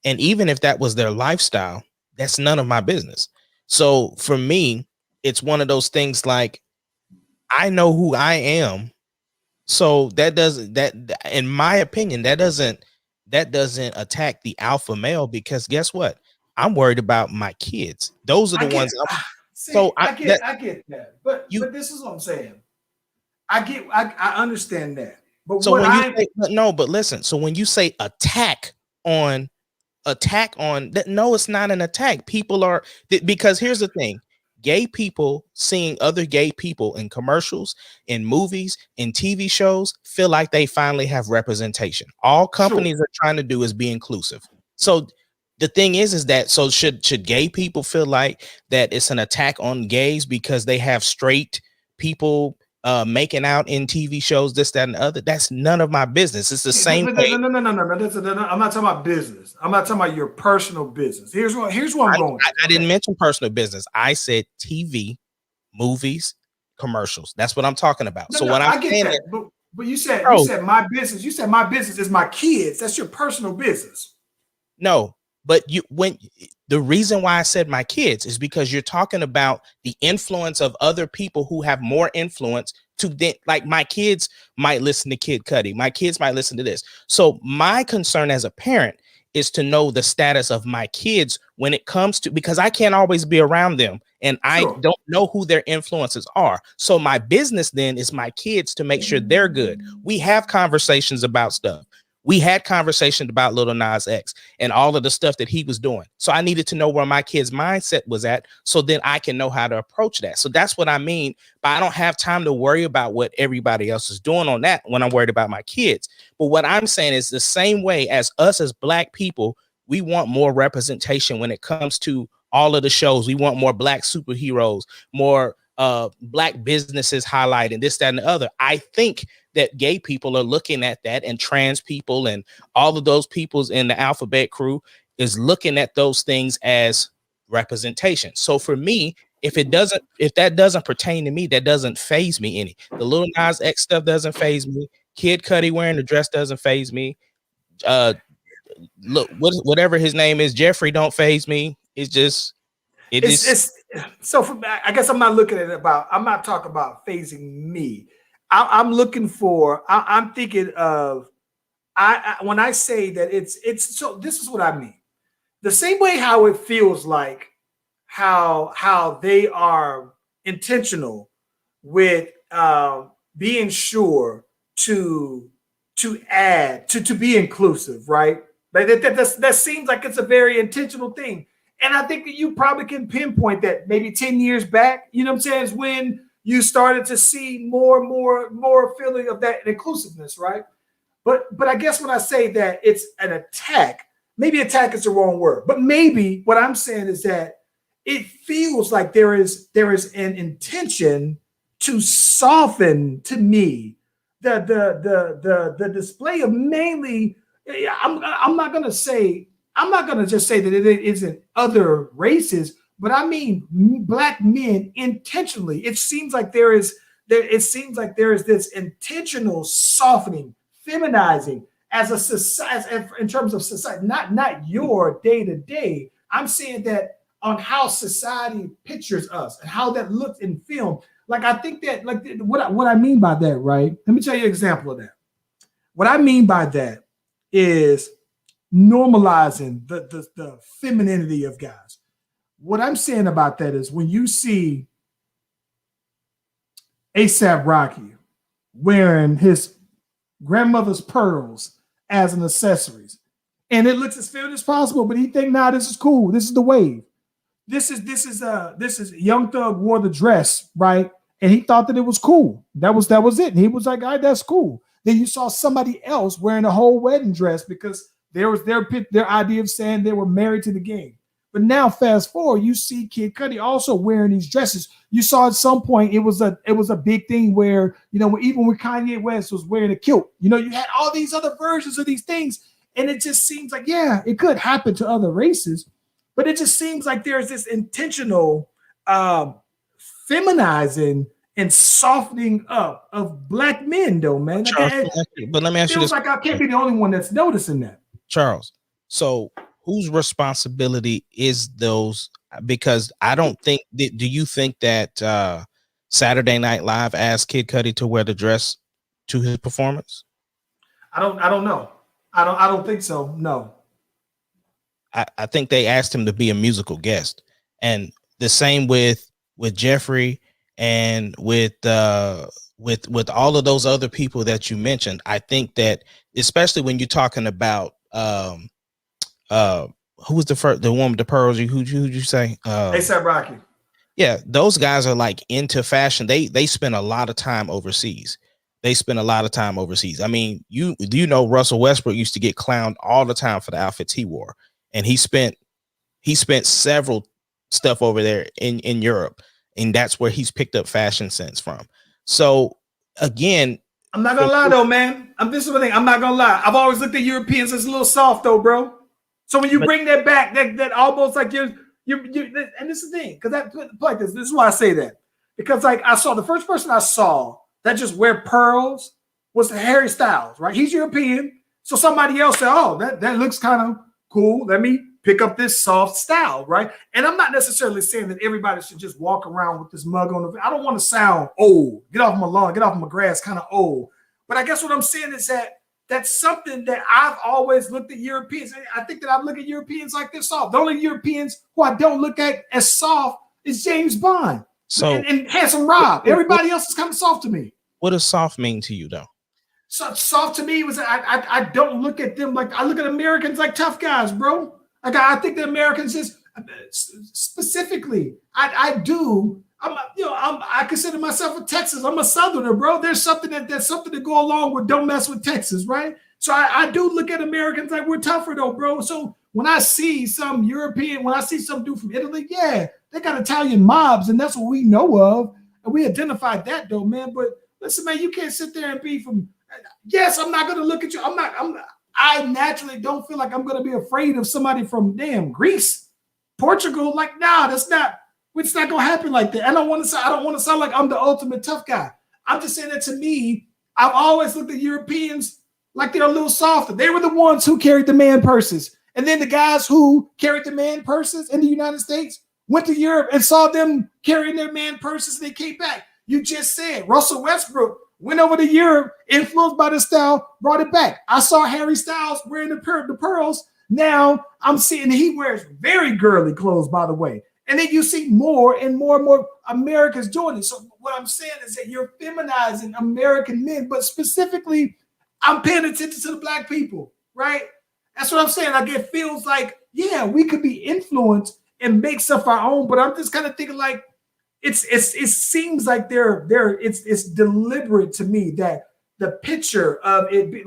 And even if that was their lifestyle, that's none of my business. So for me, it's one of those things, like, I know who I am. So that in my opinion, that doesn't attack the alpha male, because guess what? I'm worried about my kids. Those are the ones. I get that. But this is what I'm saying. I understand that. But so but listen, so when you say attack on that, no, it's not an attack. People are, because here's the thing: gay people seeing other gay people in commercials, in movies, in TV shows, feel like they finally have representation. All companies are trying to do is be inclusive. So the thing is that, so should gay people feel like that it's an attack on gays because they have straight people making out in TV shows, this, that, and the other? That's none of my business. It's the same thing. No. I'm not talking about business. I'm not talking about your personal business. Here's what I'm going. I didn't mention personal business. I said TV, movies, commercials. That's what I'm talking about. I get that. But you said my business. You said my business is my kids. That's your personal business. No, but the reason why I said my kids is because you're talking about the influence of other people who have more influence like my kids might listen to Kid Cudi. My kids might listen to this. So my concern as a parent is to know the status of my kids when it comes to, because I can't always be around them and I don't know who their influences are. So my business then is my kids, to make sure they're good. We have conversations about stuff. We had conversations about Lil Nas X and all of the stuff that he was doing. So I needed to know where my kid's mindset was at, so then I can know how to approach that. So that's what I mean by I don't have time to worry about what everybody else is doing on that when I'm worried about my kids. But what I'm saying is the same way as us as Black people, we want more representation when it comes to all of the shows. We want more Black superheroes, more Black businesses highlighting this, that, and the other. I think that gay people are looking at that, and trans people and all of those peoples in the alphabet crew is looking at those things as representation. So for me, if that doesn't pertain to me, that doesn't phase me any. The Lil Nas X stuff doesn't phase me. Kid Cudi wearing the dress doesn't phase me. Look, whatever his name is, Jeffrey, don't phase me. It's just so for, I guess I'm not looking at it about, I'm not talking about phasing me. I'm looking for, I'm thinking of, when I say that it's so this is what I mean. The same way how it feels like how they are intentional with being sure to add, to be inclusive, right? Like that seems like it's a very intentional thing. And I think that you probably can pinpoint that maybe 10 years back, you know what I'm saying, is when you started to see more feeling of that inclusiveness, right? But I guess when I say that it's an attack, maybe attack is the wrong word, but maybe what I'm saying is that it feels like there is an intention to soften, to me, the display of mainly. I'm not gonna just say that it isn't other races, but I mean Black men intentionally. It seems like there is this intentional softening, feminizing as a society, in terms of society, not your day to day. I'm saying that on how society pictures us and how that looks in film. Like I think that, like what I mean by that, right? Let me tell you an example of that. What I mean by that is normalizing the femininity of guys. What I'm saying about that is when you see A$AP Rocky wearing his grandmother's pearls as an accessories, and it looks as feminine as possible, but he think, nah, this is cool. This is the wave. This is Young Thug wore the dress, right? And he thought that it was cool. That was it. And he was like, all right, that's cool. Then you saw somebody else wearing a whole wedding dress because there was their idea of saying they were married to the game. But now fast forward, you see Kid Cudi also wearing these dresses. You saw at some point it was a big thing where, you know, even when Kanye West was wearing a kilt, you know, you had all these other versions of these things. And it just seems like, yeah, it could happen to other races, but it just seems like there's this intentional feminizing and softening up of Black men, though, man. Charles, but let me ask you this. Feels like I can't be the only one that's noticing that. Charles, so whose responsibility is those? Because I don't think, do you think that Saturday Night Live asked Kid Cudi to wear the dress to his performance? I don't know. I don't think so. No. I think they asked him to be a musical guest, and the same with Jeffrey and with all of those other people that you mentioned. I think that especially when you're talking about who was the one with the pearls? Who'd you say? A$AP Rocky. Yeah, those guys are like into fashion. They spend a lot of time overseas. I mean, you know, Russell Westbrook used to get clowned all the time for the outfits he wore, and he spent several stuff over there in Europe, and that's where he's picked up fashion sense from. So again, I'm not gonna lie though, man. I'm not gonna lie. I've always looked at Europeans as a little soft though, bro. So when you bring that back, that almost like you're and this is the thing, because that like this is why I say that, because like I saw the first person I saw that just wear pearls was Harry Styles, right? He's European, so somebody else said, "Oh, that looks kind of cool. Let me pick up this soft style," right? And I'm not necessarily saying that everybody should just walk around with this mug on the. I don't want to sound old. Get off my lawn. Get off my grass. Kind of old. But I guess what I'm saying is that that's something that I've always looked at Europeans. I think that I look at Europeans like they're soft. The only Europeans who I don't look at as soft is James Bond. So and Handsome Rob. Everybody else is kind of soft to me. What does soft mean to you, though? So soft to me was I don't look at them like I look at Americans like tough guys, bro. Like I think the Americans just specifically, I do. I consider myself a Texas. I'm a Southerner, bro. There's something that's something to go along with. Don't mess with Texas, right? So I do look at Americans like we're tougher, though, bro. So when I see some European, when I see some dude from Italy, yeah, they got Italian mobs, and that's what we know of, and we identified that, though, man. But listen, man, you can't sit there and be from. Yes, I'm not going to look at you. I naturally don't feel like I'm going to be afraid of somebody from damn Greece, Portugal. Like, nah, that's not. It's not going to happen like that. I don't want to sound like I'm the ultimate tough guy. I'm just saying that to me, I've always looked at Europeans like they're a little softer. They were the ones who carried the man purses. And then the guys who carried the man purses in the United States went to Europe and saw them carrying their man purses and they came back. You just said Russell Westbrook went over to Europe, influenced by the style, brought it back. I saw Harry Styles wearing the pearls. Now I'm seeing he wears very girly clothes, by the way. And then you see more and more Americans doing it. So what I'm saying is that you're feminizing American men, but specifically, I'm paying attention to the black people, right? That's what I'm saying. Like it feels like, yeah, we could be influenced and make stuff our own, but I'm just kind of thinking like it seems like it's deliberate to me that the picture of it,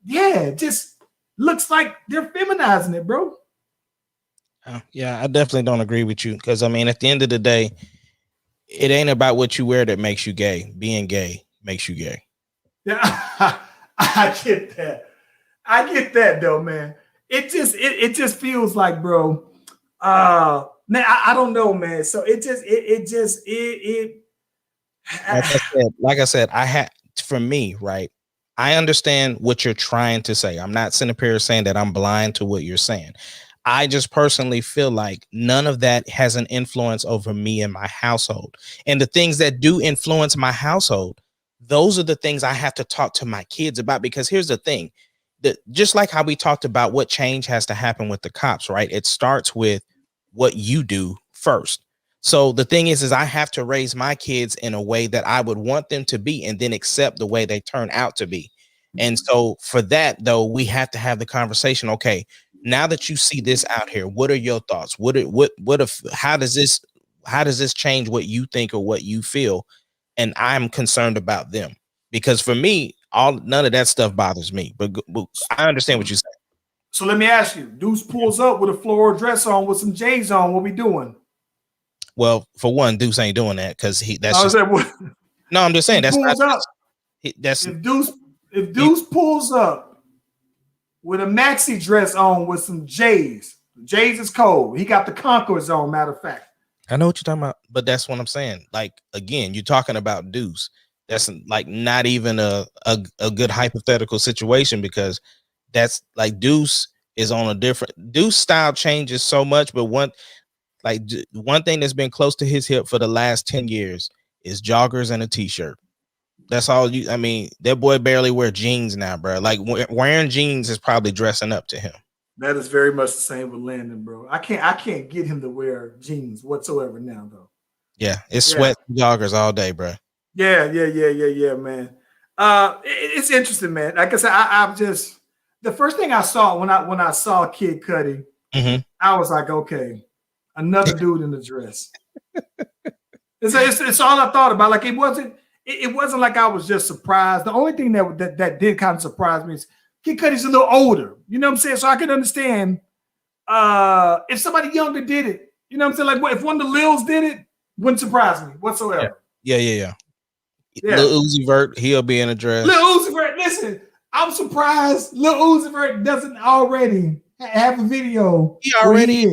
it just looks like they're feminizing it, bro. Yeah, I definitely don't agree with you because I mean, at the end of the day, it ain't about what you wear that makes you gay. Being gay makes you gay. Yeah, I get that though, man. It just feels like, bro. Man, I don't know, man. So like I said, for me, right? I understand what you're trying to say. I'm not sitting up here saying that I'm blind to what you're saying. I just personally feel like none of that has an influence over me and my household. And the things that do influence my household, those are the things I have to talk to my kids about. Because here's the thing, that just like how we talked about what change has to happen with the cops, right? It starts with what you do first. So the thing is I have to raise my kids in a way that I would want them to be and then accept the way they turn out to be. And so for that, though, we have to have the conversation. Okay, now that you see this out here, what are your thoughts? How does this change what you think or what you feel? And I'm concerned about them because for me, none of that stuff bothers me, but I understand what you're saying. So let me ask you, Deuce pulls up with a floral dress on with some J's on. What we doing? Well, for one, Deuce ain't doing that because no, I'm just saying if Deuce pulls up with a maxi dress on with some J's. J's is cold. He got the Concourse on, matter of fact. I know what you're talking about, but that's what I'm saying. Like, again, you're talking about Deuce. That's like not even a good hypothetical situation because that's like Deuce is on a different Deuce style changes so much, but one thing that's been close to his hip for the last 10 years is joggers and a t-shirt. That's all I mean, that boy barely wear jeans now, bro. Like wearing jeans is probably dressing up to him. That is very much the same with Landon, bro. I can't get him to wear jeans whatsoever now, though. Yeah, it's sweat joggers all day, bro. Yeah, man. It's interesting, man. Like I said, I'm just the first thing I saw when I saw Kid Cudi, I was like, okay, another dude in the dress. It's all I thought about. Like it wasn't like I was just surprised. The only thing that did kind of surprise me is Kid Cudi's a little older. You know what I'm saying? So I could understand if somebody younger did it. You know what I'm saying? Like if one of the Lils did it, wouldn't surprise me whatsoever. Yeah. Lil Uzi Vert, he'll be in a dress. Lil Uzi Vert, listen, I'm surprised Lil Uzi Vert doesn't already have a video. He already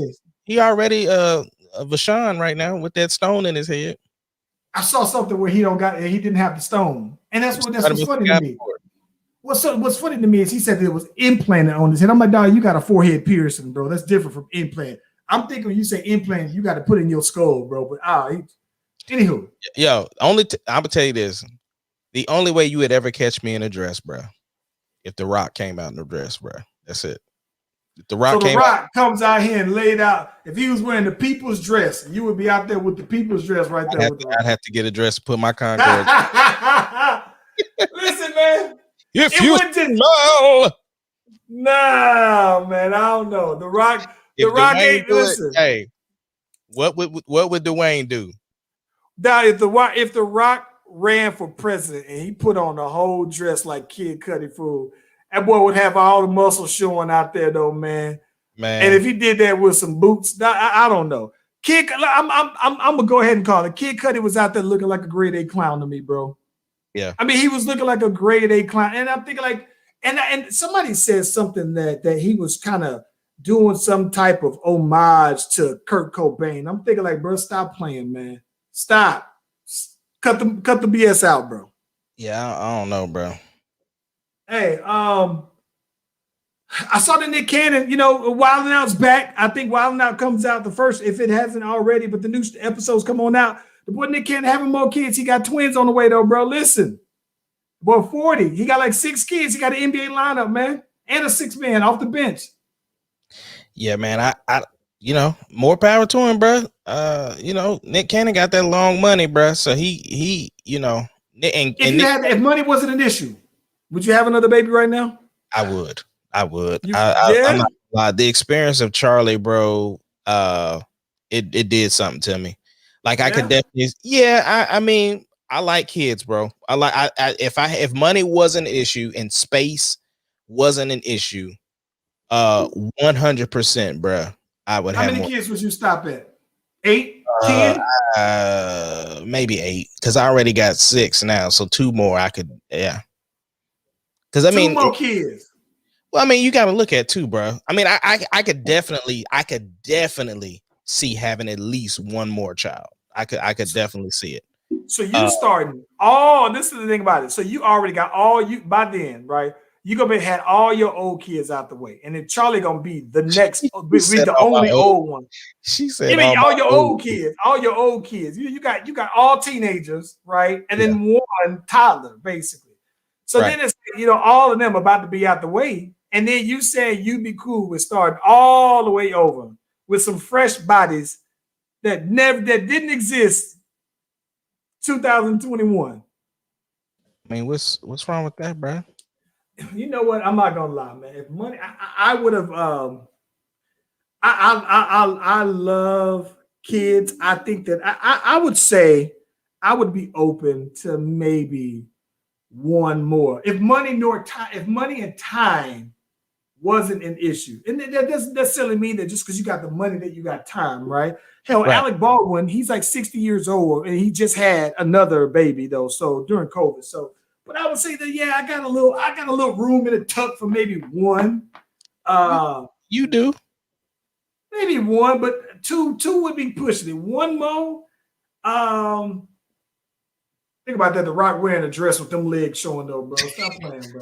Vashawn right now with that stone in his head. I saw something where he didn't have the stone, and that's what's funny to me. What's funny to me is he said that it was implanted on his head. I'm like, dog, you got a forehead piercing, bro. That's different from implant. I'm thinking when you say implant, you got to put in your skull, bro. But anywho, yo, I'm gonna tell you this: the only way you would ever catch me in a dress, bro, if The Rock came out in a dress, bro. That's it. If The Rock comes out here and laid out. If he was wearing the people's dress, you would be out there with the people's dress right there. I'd have to get a dress to put my Concord. Listen, man. If you smell, nah, man, I don't know. The Rock ain't listen. Hey, what would Dwayne do? Now, if the Rock ran for president and he put on the whole dress like Kid Cudi fool, that boy would have all the muscles showing out there, though, man. And if he did that with some boots, I don't know. I'm gonna go ahead and call it. Kid Cudi was out there looking like a grade A clown to me, bro. Yeah, I mean, he was looking like a grade A clown, and I'm thinking like, and somebody said something that he was kind of doing some type of homage to Kurt Cobain. I'm thinking like, bro, stop playing, man. Stop. Cut the BS out, bro. Yeah, I don't know, bro. Hey, I saw the Nick Cannon, Wild 'N Out's back. I think Wild 'N Out comes out the first, if it hasn't already, but the new episodes come on out. The boy Nick Cannon having more kids. He got twins on the way, though, bro. Listen, boy, 40. He got like 6 kids. He got an NBA lineup, man, and a 6-man off the bench. Yeah, man. I more power to him, bro. Nick Cannon got that long money, bro. So he if money wasn't an issue, would you have another baby right now? I would. I'm not gonna lie. The experience of Charlie, bro, it did something to me. Like I could definitely, I mean, I like kids, bro. If money wasn't an issue and space wasn't an issue, 100%, bro, I would have. How many kids would you stop at? 8, 10? Maybe 8, because I already got 6 now, so 2 more I could, yeah. Because I mean, 2 more kids. Well, I mean, you got to look at 2, bro. I mean, I could definitely see having at least 1 more child. I could definitely see it. So you starting? This is the thing about it. So you already got by then, right? You gonna had all your old kids out the way, and then Charlie gonna be the next, be the only old one. She said, all your old kids. You got all teenagers, right? And then 1 toddler, basically. So then it's all of them about to be out the way, and then you said you'd be cool with starting all the way over with some fresh bodies that didn't exist 2021. I mean, what's wrong with that, bro? You know what? I'm not gonna lie, man. If money, I would have. I love kids. I think that I would say I would be open to maybe 1 more if money and time wasn't an issue. And that doesn't necessarily mean that just because you got the money that you got time, right? Hell, right. Alec Baldwin, he's like 60 years old, and he just had another baby though. So during COVID, but I would say that I got a little room in the tuck for maybe 1. You do maybe 1, but two would be pushing it. 1 more. Think about that. The Rock wearing a dress with them legs showing though, bro. Stop playing, bro.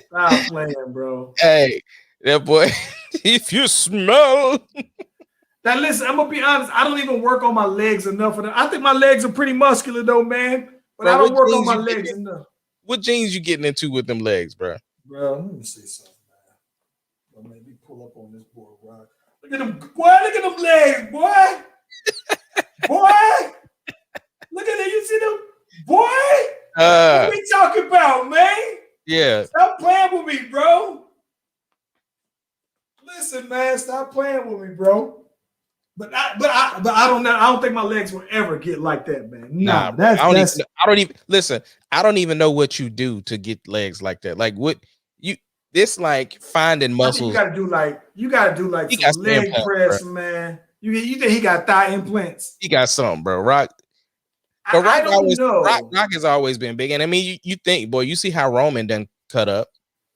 Stop playing, bro. Hey, that boy. If you smell. Now listen, I'm gonna be honest. I don't even work on my legs enough for that. I think my legs are pretty muscular though, man. But bro, I don't work on my legs enough. What jeans you getting into with them legs, bro? Bro, let me see something, man. Well, maybe pull up on this board, Rock. Look at them, boy. Look at them legs, boy. Boy. Look at that. You see them? Boy. What we talking about, man? Yeah. Stop playing with me, bro. Listen, man. Stop playing with me, bro. But I don't know. I don't think my legs will ever get like that, man. Nah, I don't even know what you do to get legs like that. Like what you this like finding muscles. You gotta do like some leg press, bro. Man. You think he got thigh implants? He got something, bro. Rock. But Rock has always been big. And I mean, you think, boy, you see how Roman done cut up.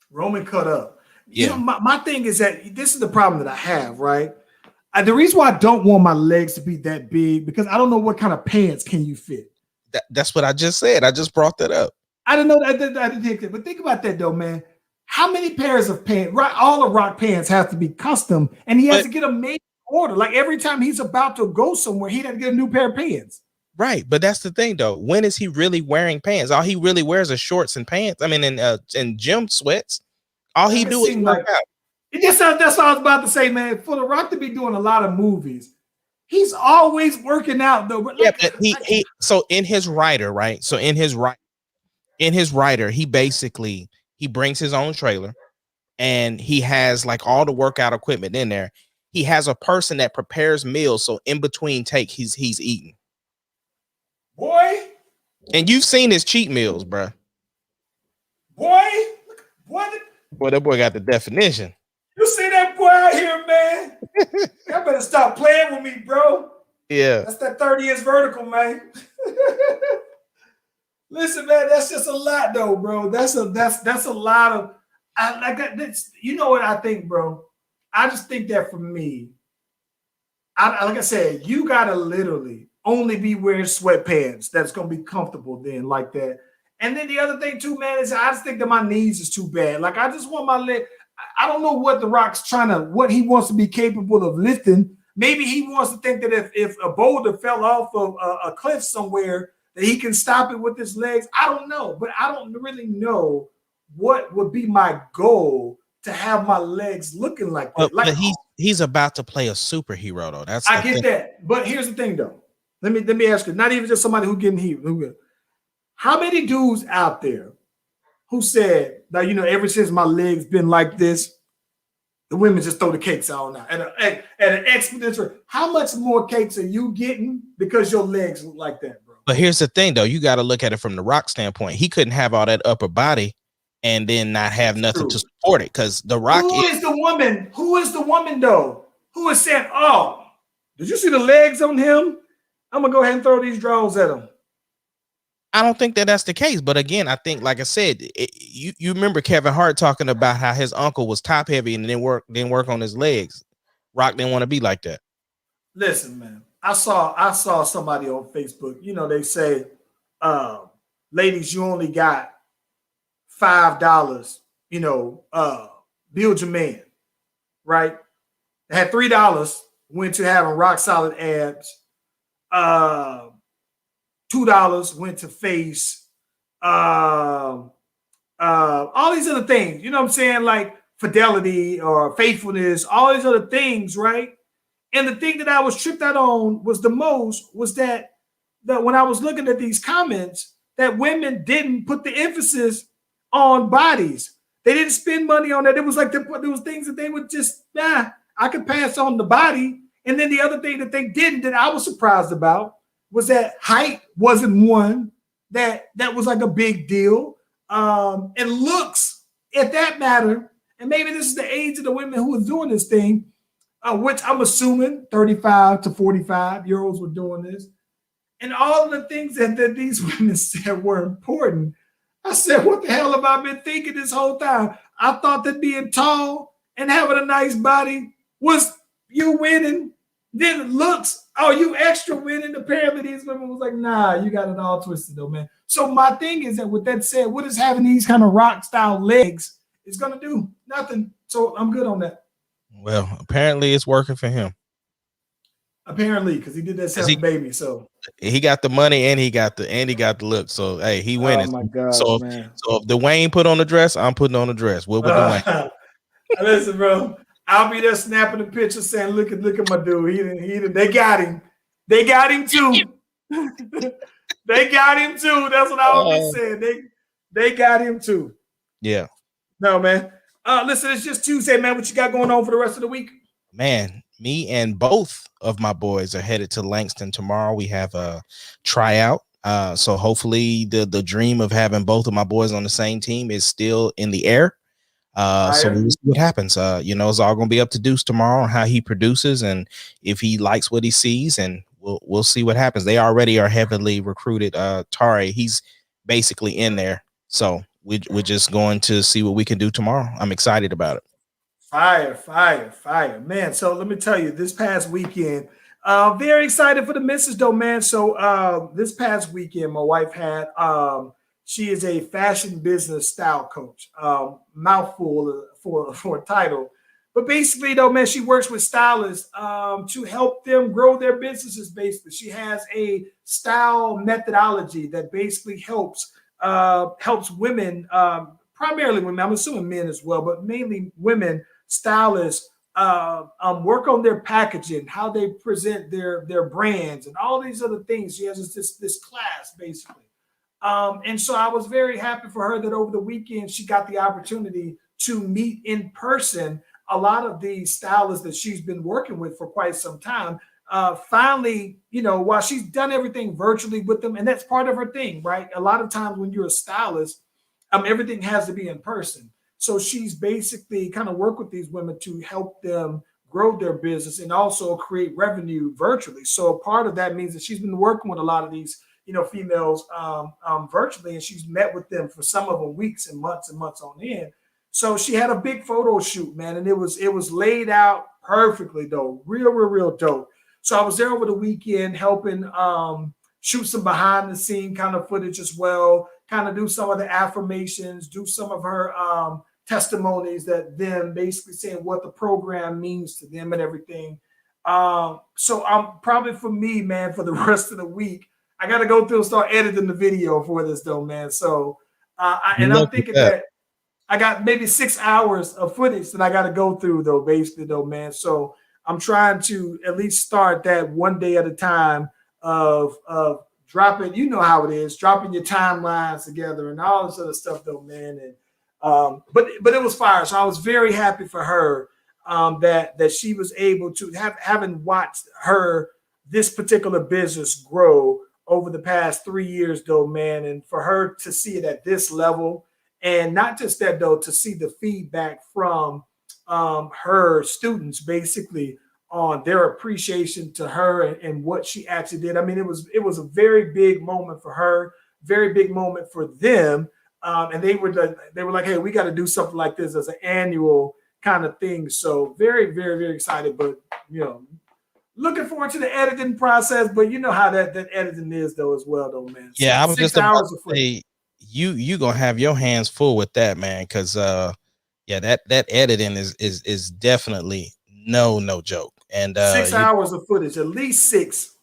Roman cut up. Yeah. My thing is that this is the problem that I have, right? The reason why I don't want my legs to be that big because I don't know what kind of pants can you fit. That's what I just said. I just brought that up. I didn't know that. I didn't think that. But think about that though, man. How many pairs of pants? Right, all the Rock pants have to be custom, and he has to get them made to order. Like every time he's about to go somewhere, he'd have to get a new pair of pants. Right, but that's the thing though. When is he really wearing pants? All he really wears is shorts and pants. I mean, in gym sweats. All he do is work out. That's what I was about to say, man. For The Rock to be doing a lot of movies, he's always working out though. But yeah, but he so in his writer, right? So in his writer, in his rider, he brings his own trailer, and he has like all the workout equipment in there. He has a person that prepares meals, so in between take he's eating. Boy, and you've seen his cheat meals, bro. Boy, what? Boy, that boy got the definition. You see that boy out here, man? Y'all better stop playing with me, bro. Yeah, that's that 30-inch vertical, man. Listen, man, that's just a lot, though, bro. That's a lot of. You know what I think, bro? I just think that for me, like I said, you gotta literally only be wearing sweatpants that's gonna be comfortable then, like that. And then the other thing too, man, is I just think that my knees is too bad. Like I just want my leg. I don't know what The Rock's what he wants to be capable of lifting. Maybe he wants to think that if a boulder fell off of a cliff somewhere, that he can stop it with his legs. I don't know, but I don't really know what would be my goal to have my legs looking like that. But he's about to play a superhero though. I get that, but here's the thing though. Let me ask you. Not even just somebody who getting heat. How many dudes out there who said that, ever since my legs been like this, the women just throw the cakes out now at an exponential. How much more cakes are you getting because your legs look like that, bro? But here's the thing, though. You got to look at it from the Rock standpoint. He couldn't have all that upper body and then not have nothing to support it, because the Rock. Who is the woman? Who is the woman though? Who is saying, "Oh, did you see the legs on him? I'm gonna go ahead and throw these drawers at him." I don't think that that's the case. But again, I think, like I said, you remember Kevin Hart talking about how his uncle was top heavy and didn't work on his legs. Rock didn't want to be like that. Listen, man, I saw somebody on Facebook. They say, ladies, you only got $5. Build your man, right? They had $3 went to having rock solid abs. $2 went to face, all these other things, you know what I'm saying? Like fidelity or faithfulness, all these other things, right? And the thing that I was tripped out on was that when I was looking at these comments, that women didn't put the emphasis on bodies. They didn't spend money on that. It was like there was things that they would just, I could pass on the body. And then the other thing that they didn't, that I was surprised about, was that height wasn't one that was like a big deal. And looks, if that matter, and maybe this is the age of the women who was doing this thing, which I'm assuming 35 to 45-year-olds were doing this. And all of the things that these women said were important. I said, what the hell have I been thinking this whole time? I thought that being tall and having a nice body was you winning. Then it looks, oh, you extra winning. Apparently these women was like, nah, you got it all twisted though, man. So my thing is that with that said, what is having these kind of rock style legs is going to do? Nothing. So I'm good on that. Well, apparently it's working for him. Apparently, because he did that seven baby. So he got the money and he got the look. So hey, he winning. Oh my God, so man. So if Dwayne put on the dress, I'm putting on the dress. What would Dwayne? Listen, bro. I'll be there snapping the picture saying, look at my dude. He they got him. They got him too. They got him too. That's what I would be saying. They got him too. Yeah. No, man. Listen, it's just Tuesday, man. What you got going on for the rest of the week? Man, me and both of my boys are headed to Langston tomorrow. We have a tryout. So hopefully the dream of having both of my boys on the same team is still in the air. So we'll see what happens. It's all gonna be up to Deuce tomorrow on how he produces and if he likes what he sees, and we'll see what happens. They already are heavily recruited. Tari, he's basically in there. So we're just going to see what we can do tomorrow. I'm excited about it. Fire, man. So let me tell you, this past weekend, very excited for the missus though, man. So this past weekend, my wife had she is a fashion business style coach. Mouthful for a title. But basically, though, man, she works with stylists to help them grow their businesses, basically. She has a style methodology that basically helps women, primarily women, I'm assuming men as well, but mainly women stylists work on their packaging, how they present their brands, and all these other things. She has this class, basically. And so I was very happy for her that over the weekend she got the opportunity to meet in person a lot of the stylists that she's been working with for quite some time. Finally, while she's done everything virtually with them, and that's part of her thing, right? A lot of times when you're a stylist, everything has to be in person. So she's basically kind of worked with these women to help them grow their business and also create revenue virtually. So part of that means that she's been working with a lot of these, females virtually, and she's met with them for some of them weeks and months on end. So she had a big photo shoot, man, and it was laid out perfectly, though, real dope. So I was there over the weekend helping shoot some behind the scene kind of footage as well, kind of do some of the affirmations, do some of her testimonies that them basically saying what the program means to them and everything. So I'm probably for me, man, for the rest of the week, I got to go through and start editing the video for this though, man. So I'm thinking that I got maybe 6 hours of footage that I got to go through though, basically though, man. So I'm trying to at least start that one day at a time of dropping, you know how it is, dropping your timelines together and all this other stuff though, man. And but it was fire. So I was very happy for her that she was able to having watched this particular business grow over the past 3 years though, man. And for her to see it at this level, and not just that though, to see the feedback from her students basically on their appreciation to her and what she actually did. I mean, it was a very big moment for her, very big moment for them. And they were like, hey, we got to do something like this as an annual kind of thing. So very, very, very excited, but looking forward to the editing process. But you know how that editing is though as well though, man. Yeah, I was 6 just about hours to say, you gonna have your hands full with that, man, because that editing is definitely no joke. And 6 hours of footage, at least 6.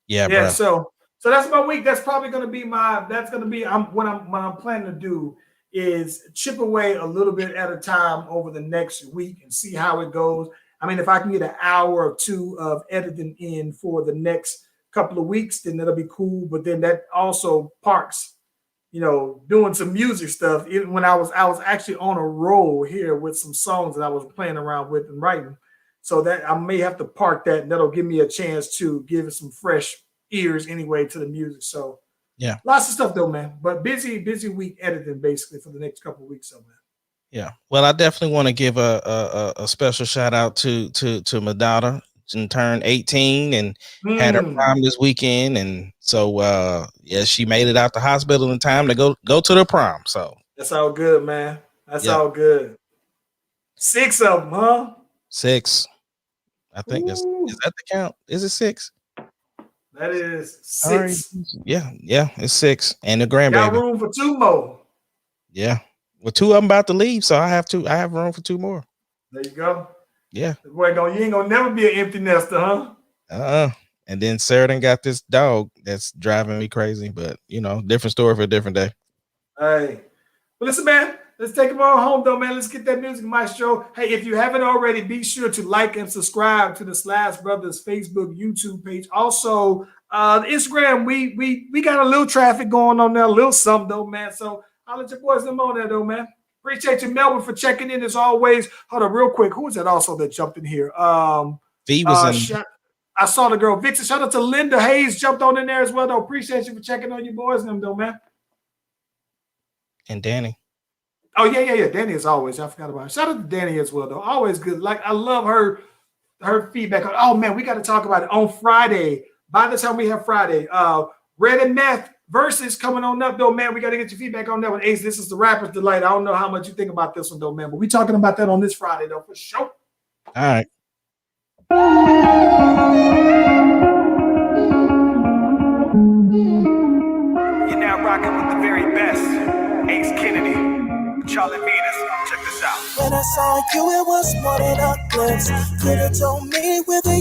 Yeah, bro. Bro. So that's my week. That's probably going to be what I'm planning to do is chip away a little bit at a time over the next week and see how it goes. I mean, if I can get an hour or two of editing in for the next couple of weeks, then that'll be cool. But then that also parks, doing some music stuff. Even when I was actually on a roll here with some songs that I was playing around with and writing. So that I may have to park that, and that'll give me a chance to give it some fresh ears anyway to the music. So yeah, lots of stuff though, man. But busy week editing basically for the next couple of weeks, so man. Yeah, well, I definitely want to give a special shout out to my daughter. She turned 18 and had her prom this weekend, and so she made it out the hospital in time to go to the prom. So that's all good, man. That's all good. 6 of them, huh? 6. I think is that the count? Is it 6? That is 6. Yeah, it's 6, and the grandbaby. Got room for 2 more. Yeah, well, 2 of them about to leave, so I have room for 2 more. There you go. Yeah, boy, you ain't gonna never be an empty nester, huh? And then Sarah done got this dog that's driving me crazy, but different story for a different day. Hey, well, listen, man. Let's take them all home, though, man. Let's get that music maestro. Hey, if you haven't already, be sure to like and subscribe to the Slash Brothers Facebook, YouTube page. Also, Instagram, we got a little traffic going on there, a little something, though, man. So I'll let your boys know on there, though, man. Appreciate you, Melvin, for checking in as always. Hold on, real quick. Who was that also that jumped in here? V was in. I saw the girl. Vixen, shout out to Linda Hayes jumped on in there as well, though. Appreciate you for checking on your boys and them, though, man. And Danny. Oh, yeah. Danny as always. I forgot about it. Shout out to Danny as well, though. Always good. Like, I love her feedback. Oh, man, we got to talk about it on Friday. By the time we have Friday, Red and Meth versus coming on up, though, man. We got to get your feedback on that one. Ace, this is the Rapper's Delight. I don't know how much you think about this one, though, man. But we talking about that on this Friday, though, for sure. All right. You're now rocking with the very best. Ace Kennedy, Charlie Venus. Check this out. When I saw you, it was more than a glimpse. Could have told me with a